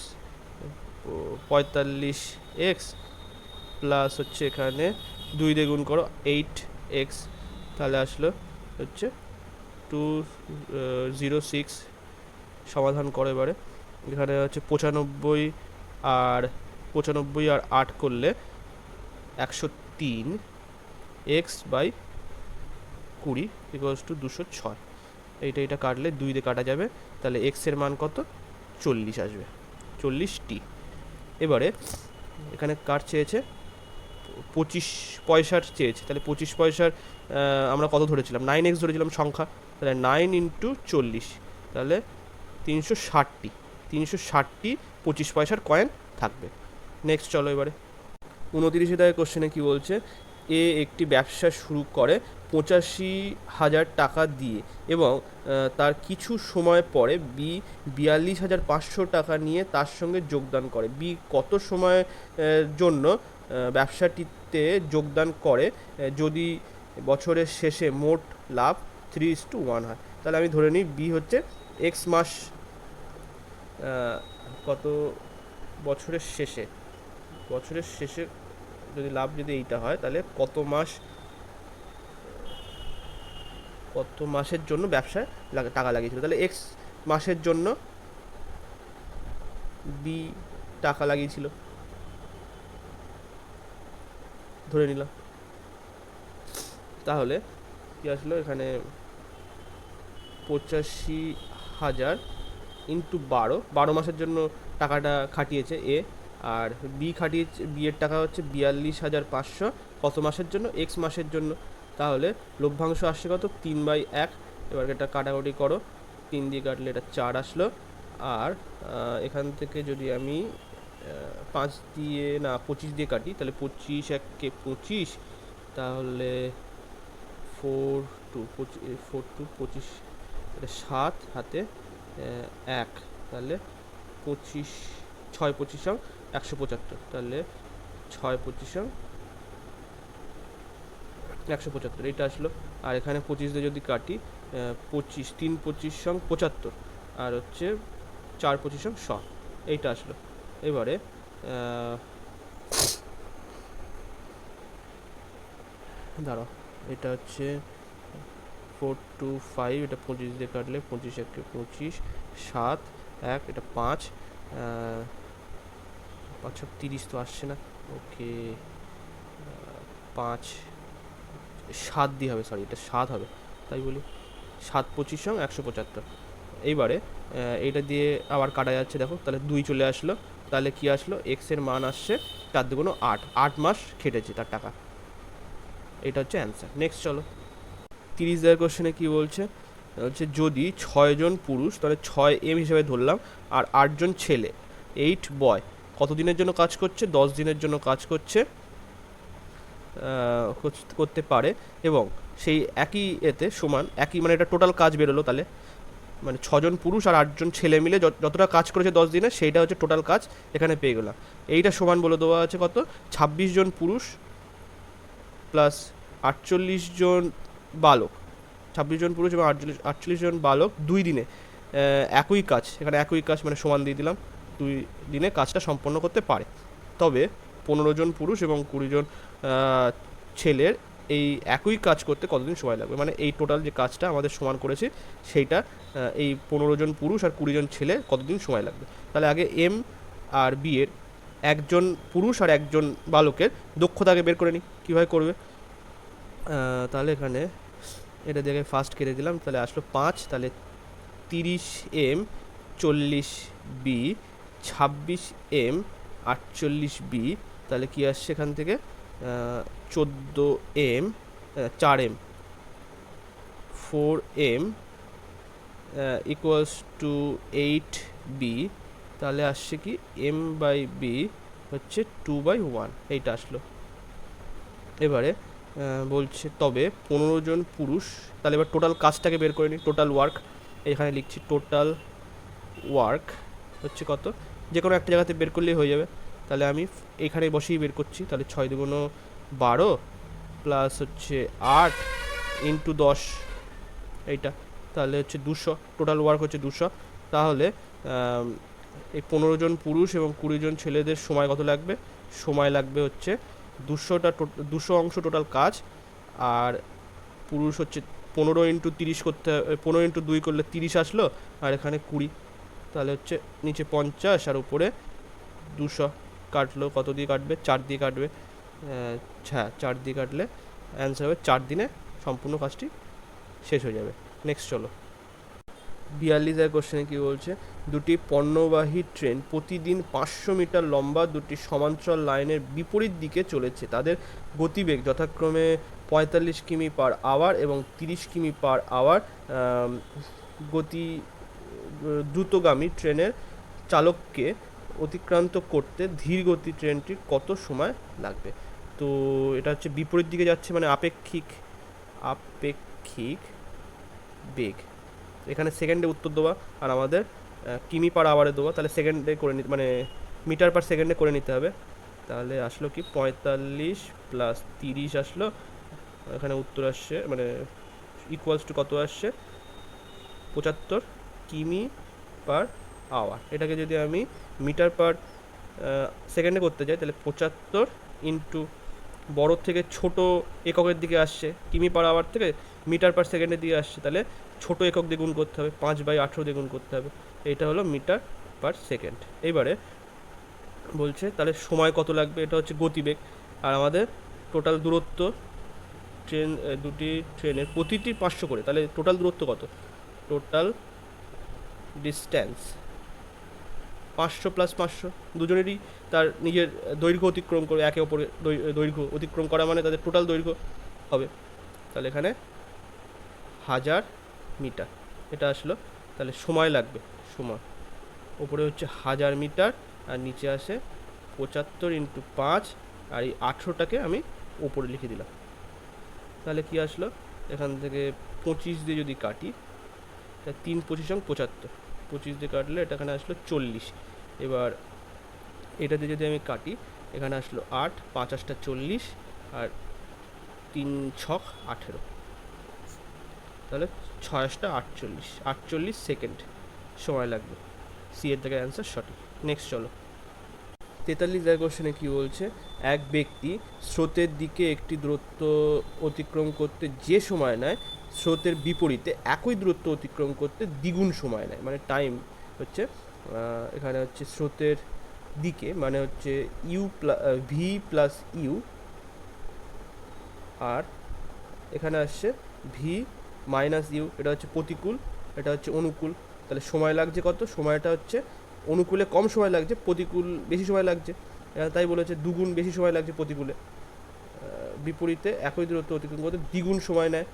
Speaker 1: 45x প্লাস হচ্ছে এখানে 2 দিয়ে গুণ করো 8x, তাহলে আসলো হচ্ছে 206। সমাধান করে এবারে এখানে হচ্ছে 95 আর 8 করলে 103 x/20 = 206। এইটা কাটলে 2 দিয়ে কাটা যাবে, তাহলে x এর মান কত? 40 আসবে, 40t। এবারে এখানে কার চেয়েছে? 25 পয়সার চেয়েছে, তাহলে 25 পয়সার আমরা কত ধরেছিলাম? 9x ধরেছিলাম সংখ্যা, তাহলে 9 × 40, তাহলে 360টি 25 পয়সার কয়েন থাকবে। নেক্সট চলো এবারে 29 কোশ্চেনে কি বলছে? এ একটি ব্যবসা শুরু করে 85,000 টাকা দিয়ে এবং তার কিছু সময় পরে বি 42,500 টাকা নিয়ে তার সঙ্গে যোগদান করে। বি কত সময়ের জন্য ব্যবসাটিতে যোগদান করে যদি বছরের শেষে মোট লাভ 3:1 হয়? তাহলে আমি ধরে নিই বি হচ্ছে এক্স মাস, কত বছরের শেষে যদি লাভ যদি এইটা হয়, তাহলে কত মাসের জন্য ব্যবসায় টাকা লাগিয়েছিল, তাহলে এক্স মাসের জন্য বি টাকা লাগিয়েছিল ধরে নিলাম। তাহলে কি আসলো? এখানে 85,000 × 12 মাসের জন্য টাকাটা খাটিয়েছে এ, আর বি এর টাকা হচ্ছে 42,500 কত মাসের জন্য? এক্স মাসের জন্য। তাহলে লভ্যাংশ আসছে কত? 3/1। এবার এটা কাটাকুটি করো, 3 দিয়ে কাটলে এটা 4 আসলো, আর এখান থেকে যদি আমি 25 দিয়ে কাটি, তাহলে 25 1 25, তাহলে 4 2 25, এটা 7 হাতে 1, তাহলে 25 6 25 175, তাহলে 6 25 175, এটা আসলো। আর এখানে 25 দিয়ে যদি কাটি 25 3 25 75, আর হচ্ছে 4 25 100, এইটা আসলো। এবারে দাঁড়াও, এটা হচ্ছে 425, এটা 25 দিয়ে কাটলে 25 1 25, 7 1, এটা 5,
Speaker 2: 5 30 তো আসছে না, ওকে 5 7 দিয়ে হবে, সরি এটা 7 হবে, তাই বলি 7 25 সঙ্গে 175। এইবারে এইটা দিয়ে আবার কাটা যাচ্ছে, দেখো তাহলে 2 চলে আসলো, তাহলে কি আসলো, এক্স এর মান আসছে 4 দুগুণ 8, 8 মাস খেটেছে তার টাকা। এটা হচ্ছে অ্যান্সার। নেক্সট চলো, 30 কোশ্চেনে কি বলছে, হচ্ছে যদি 6 জন পুরুষ, তাহলে 6 হিসেবে ধরলাম, আর 8 জন ছেলে 8 বয় কতদিনের জন্য কাজ করছে, 10 দিনের জন্য কাজ করছে, করতে পারে, এবং সেই একই এতে সমান একই, মানে এটা টোটাল কাজ বেরোলো, তাহলে মানে 6 জন পুরুষ আর 8 জন ছেলে মিলে যতটা কাজ করেছে 10 দিনে, সেইটা হচ্ছে টোটাল কাজ এখানে পেয়ে গেলাম। এইটা সমান বলে দেওয়া আছে কত, 26 জন পুরুষ প্লাস 48 জন বালক, 26 জন পুরুষ এবং 48 জন বালক 2 দিনে একই কাজ, এখানে একই কাজ মানে সমান দিয়ে দিলাম, 2 দিনে কাজটা সম্পন্ন করতে পারে। তবে 15 জন পুরুষ এবং 20 জন ছেলের এই একই কাজ করতে কতদিন সময় লাগবে, মানে এই টোটাল যে কাজটা আমাদের সমান করেছে সেইটা এই 15 জন পুরুষ আর 20 জন ছেলে কতদিন সময় লাগবে। তাহলে আগে এম আর বি এর একজন পুরুষ আর একজন বালকের দক্ষতাকে বের করে নিই, কীভাবে করবে। তাহলে এখানে এটা দেখে ফার্স্ট কেটে দিলাম, তাহলে আসলো 5, তাহলে 30M 40B 26M 48B, তাহলে কি আসছে এখান থেকে 14M 4M 4M equals to 8B, তাহলে আসছে কি M/B হচ্ছে 2/1, এইটা আসলো। এবারে বলছে তবে 15 জন পুরুষ, তাহলে এবার টোটাল কাজটাকে বের করে নিই, টোটাল ওয়ার্ক, এখানে লিখছি টোটাল ওয়ার্ক হচ্ছে কত, যে কোনো একটা জায়গাতে বের করলেই হয়ে যাবে, তাহলে আমি এখানে বসেই বের করছি, তাহলে 6 দুগুণ 12 প্লাস হচ্ছে 8 ইন্টু 10, এইটা তাহলে হচ্ছে 200, টোটাল ওয়ার্ক হচ্ছে 200। তাহলে এই 15 জন পুরুষ এবং 20 জন ছেলেদের সময় কত লাগবে, সময় লাগবে হচ্ছে 200 অংশ টোটাল কাজ, আর পুরুষ হচ্ছে 15 ইন্টু 30 করতে, 15 ইন্টু 2 করলে 30 আসলো, আর এখানে 20, তাহলে হচ্ছে নিচে 50 আর উপরে 200, কাটলো কত দিয়ে কাটবে, 4 দিয়ে কাটবে, হ্যাঁ 4 দিয়ে কাটলে অ্যান্সার হবে 4 দিনে সম্পূর্ণ কাজটি শেষ হয়ে যাবে। নেক্সট চলো, 42 কোশ্চেনে কী বলছে, দুটি পণ্যবাহী ট্রেন প্রতিদিন 500 মিটার লম্বা দুটি সমান্তরাল লাইনের বিপরীত দিকে চলেছে, তাদের গতিবেগ যথাক্রমে 45 কিমি পার আওয়ার এবং 30 কিমি পার আওয়ার। দ্রুতগামী ট্রেনের চালককে অতিক্রান্ত করতে ধীরগতি ট্রেনটির কত সময় লাগবে। তো এটা হচ্ছে বিপরীত দিকে যাচ্ছে, মানে আপেক্ষিক বেগ, এখানে সেকেন্ডে উত্তর দেওয়া, আর আমাদের কিমি পার আওয়ারে দেওয়া, তাহলে সেকেন্ডে করে নিতে, মানে মিটার পার সেকেন্ডে করে নিতে হবে। তাহলে আসলো কি 45 প্লাস 30 আসলো, এখানে উত্তর আসছে মানে ইকুয়ালস টু কত আসছে, 75 কিমি পার আওয়ার। এটাকে যদি আমি মিটার পার সেকেন্ডে করতে যাই, তাহলে 75 ইন্টু বড় থেকে ছোট এককের দিকে আসছে, কিমি পার আওয়ার থেকে মিটার পার সেকেন্ডের দিকে আসছে, তাহলে ছোট একক দিয়ে গুণ করতে হবে, 5/18 দিয়ে গুণ করতে হবে, এইটা হলো মিটার পার সেকেন্ড। এইবারে বলছে তাহলে সময় কত লাগবে, এটা হচ্ছে গতিবেগ, আর আমাদের টোটাল দূরত্ব ট্রেন, দুটি ট্রেনের প্রতিটি 500 করে, তাহলে টোটাল দূরত্ব কত, টোটাল ডিস্ট্যান্স 500 প্লাস 500, দুজনেরই তার নিজের দৈর্ঘ্য অতিক্রম করে, একে অপরে দৈর্ঘ্য অতিক্রম করা মানে তাদের টোটাল দৈর্ঘ্য হবে, তাহলে এখানে 1000 মিটার এটা আসলো। তাহলে সময় লাগবে, সময় ওপরে হচ্ছে 1000 মিটার আর নিচে আসে 75 ইন্টু 5, আর এই 18টাকে আমি ওপরে লিখে দিলাম, তাহলে কি আসলো, এখান থেকে 25 দিয়ে যদি কাটি, তা 3 25 75, 25 দিয়ে কাটলে এটা এখানে আসলো 40। এবার এটাতে যদি আমি কাটি, এখানে আসলো 8, 5 8টা 40, আর 3 6 18, তাহলে 6 8টা 48 সেকেন্ড সময় লাগবে। সি এর থেকে অ্যান্সার সঠিক। নেক্সট চলো, 43 কোশ্চেনে কী বলছে, এক ব্যক্তি স্রোতের দিকে একটি দূরত্ব অতিক্রম করতে যে সময় নেয়, স্রোতের বিপরীতে একই দূরত্ব অতিক্রম করতে দ্বিগুণ সময় নেয়, মানে টাইম হচ্ছে এখানে হচ্ছে স্রোতের দিকে মানে হচ্ছে U plus V plus U, আর এখানে আসছে ভি মাইনাস ইউ, এটা হচ্ছে প্রতিকূল, এটা হচ্ছে অনুকূল। তাহলে সময় লাগছে কত, সময়টা হচ্ছে অনুকূলে কম সময় লাগছে, প্রতিকূল বেশি সময় লাগছে, তাই বলেছে দুগুণ বেশি সময় লাগছে প্রতিকূলে। বিপরীতে একই দূরত্ব অতিক্রম করতে দ্বিগুণ সময় নেয়।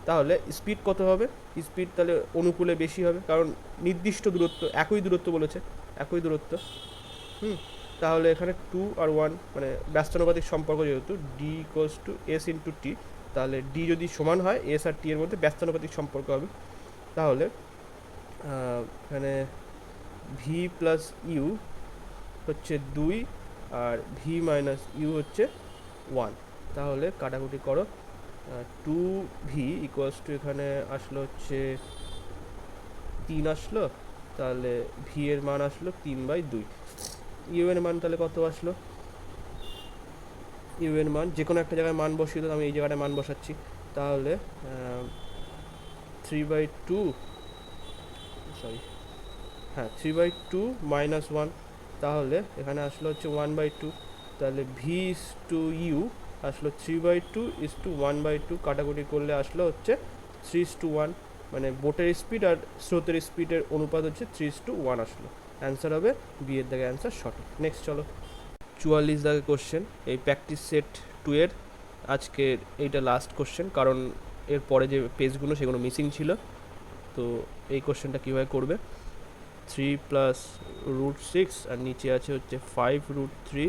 Speaker 2: তাহলে স্পিড কত হবে, স্পিড তাহলে অনুকূলে বেশি হবে, কারণ নির্দিষ্ট দূরত্ব, একই দূরত্ব বলেছে, একই দূরত্ব। তাহলে এখানে 2 আর 1 মানে ব্যস্তানুপাতিক সম্পর্ক, যেহেতু D equals to S into T, তাহলে ডি যদি সমান হয় এস আর টি এর মধ্যে ব্যস্তানুপাতিক সম্পর্ক হবে। তাহলে এখানে ভি প্লাস ইউ হচ্ছে 2 আর ভি মাইনাস ইউ হচ্ছে 1। তাহলে কাটাকুটি করো, 2v ইকুয়ালস টু এখানে আসলো হচ্ছে 3 আসলো, তাহলে ভি এর মান আসলো 3/2। ইউ এর মান তাহলে কত আসলো, ইউ এর মান যে কোনো একটা জায়গায় মান বসিয়ে দিলাম, আমি এই জায়গাটায় মান বসাচ্ছি। তাহলে 3/2, সরি হ্যাঁ 3/2 মাইনাস 1, তাহলে এখানে আসলো হচ্ছে 1/2। তাহলে ভি ইস টু ইউ আসলো 3/2 ইস টু 1/2, কাটাকুটি করলে আসলো হচ্ছে 3:1, মানে বোটের স্পিড আর স্রোতের স্পিডের অনুপাত হচ্ছে 3:1 আসলো। অ্যান্সার হবে বি এর দাগে অ্যান্সার সঠিক। নেক্সট চলো 44 দাগে কোশ্চেন, এই প্র্যাকটিস সেট 2 এর আজকের এইটা লাস্ট কোশ্চেন, কারণ এর পরে যে পেজগুলো সেগুলো মিসিং ছিল। তো এই কোশ্চেনটা কীভাবে করবে, 3 প্লাস √6 আর নিচে আছে হচ্ছে 5√3।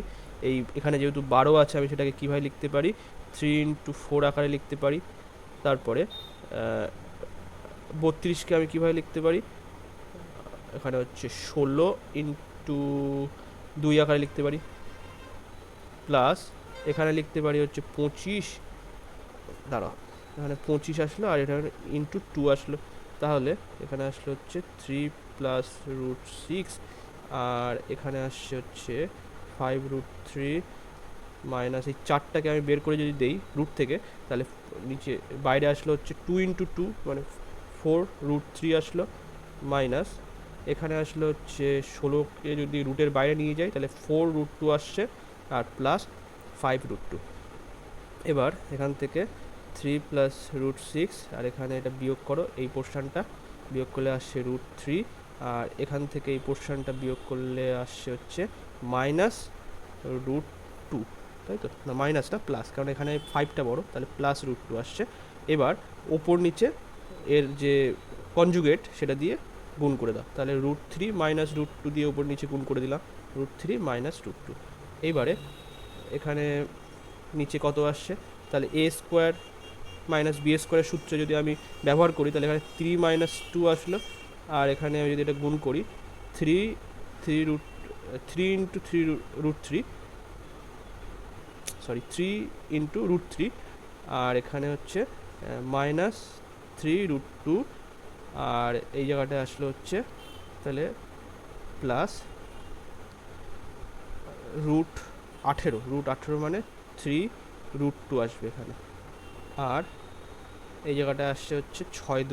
Speaker 2: এই এখানে যেহেতু 12 আছে, আমি সেটাকে কীভাবে লিখতে পারি, 3 × 4 আকারে লিখতে পারি। তারপরে 32কে আমি কীভাবে লিখতে পারি, এখানে হচ্ছে 16 × 2 আকারে লিখতে পারি, প্লাস এখানে লিখতে পারি হচ্ছে 25, দাঁড়াও এখানে 25 আসলো আর এটা ইন্টু 2 আসলো। তাহলে এখানে আসলো হচ্ছে 3 প্লাস √6 আর এখানে আসছে হচ্ছে 5√3 মাইনাস এই 4টাকে আমি বের করে যদি দেই রুট থেকে, তাহলে নিচে বাইরে আসলো হচ্ছে 2 × 2 মানে 4√3 আসলো, মাইনাস এখানে আসলো হচ্ছে 16কে যদি রুটের বাইরে নিয়ে যাই তাহলে 4√2 আসছে, আর প্লাস 5√2। এবার এখান থেকে 3 প্লাস √6 আর এখানে এটা বিয়োগ করো, এই পোর্শনটা বিয়োগ করলে আসছে √3, আর এখান থেকে এই পোর্শনটা বিয়োগ করলে আসছে হচ্ছে মাইনাস √2, তাই তো, না মাইনাস না প্লাস, কারণ এখানে 5টা বড়, তাহলে প্লাস √2 আসছে। এবার ওপর নিচে এর যে কনজুগেট সেটা দিয়ে গুণ করে দাও, তাহলে √3 মাইনাস √2 দিয়ে ওপর নিচে গুণ করে দিলাম, √3 মাইনাস √2। এইবারে এখানে নিচে কত আসছে, তাহলে a স্কোয়ার মাইনাস বি স্কোয়ারের সূত্র যদি আমি ব্যবহার করি, তাহলে এখানে 3 - 2 আসলো, আর এখানে আমি যদি এটা গুণ করি 3 × 3 আর এখানে হচ্ছে মাইনাস 3√2, আর এই জায়গাটা আসলো হচ্ছে তাহলে প্লাস √18 মানে 3√2 আসবে এখানে, আর এই জায়গাটা আসছে হচ্ছে 6 ×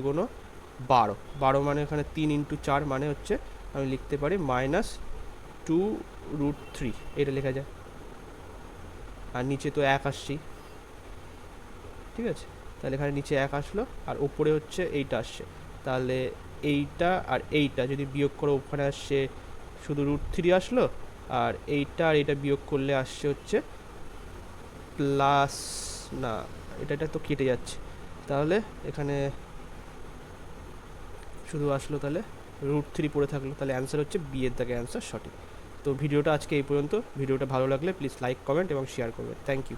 Speaker 2: 12 মানে এখানে 3 × 4 মানে হচ্ছে আমি লিখতে পারি -2√3, এটা লেখা যায়। আর নিচে তো 1 আসছেই, ঠিক আছে, তাহলে এখানে নিচে 1 আসলো আর ওপরে হচ্ছে এইটা আসছে, তাহলে এইটা আর এইটা যদি বিয়োগ করে ওখানে আসছে শুধু √3 আসলো, আর এইটা আর এইটা বিয়োগ করলে আসছে হচ্ছে প্লাস, না এটা তো কেটে যাচ্ছে, তাহলে এখানে শুধু আসলো তাহলে √3 পড়ে থাকলো, তাহলে অ্যান্সার হচ্ছে বি এর দাগে অ্যান্সার সঠিক। তো ভিডিওটা আজকে এই পর্যন্ত। ভিডিওটা ভালো লাগলে প্লিজ লাইক, কমেন্ট এবং শেয়ার করবেন। Thank you.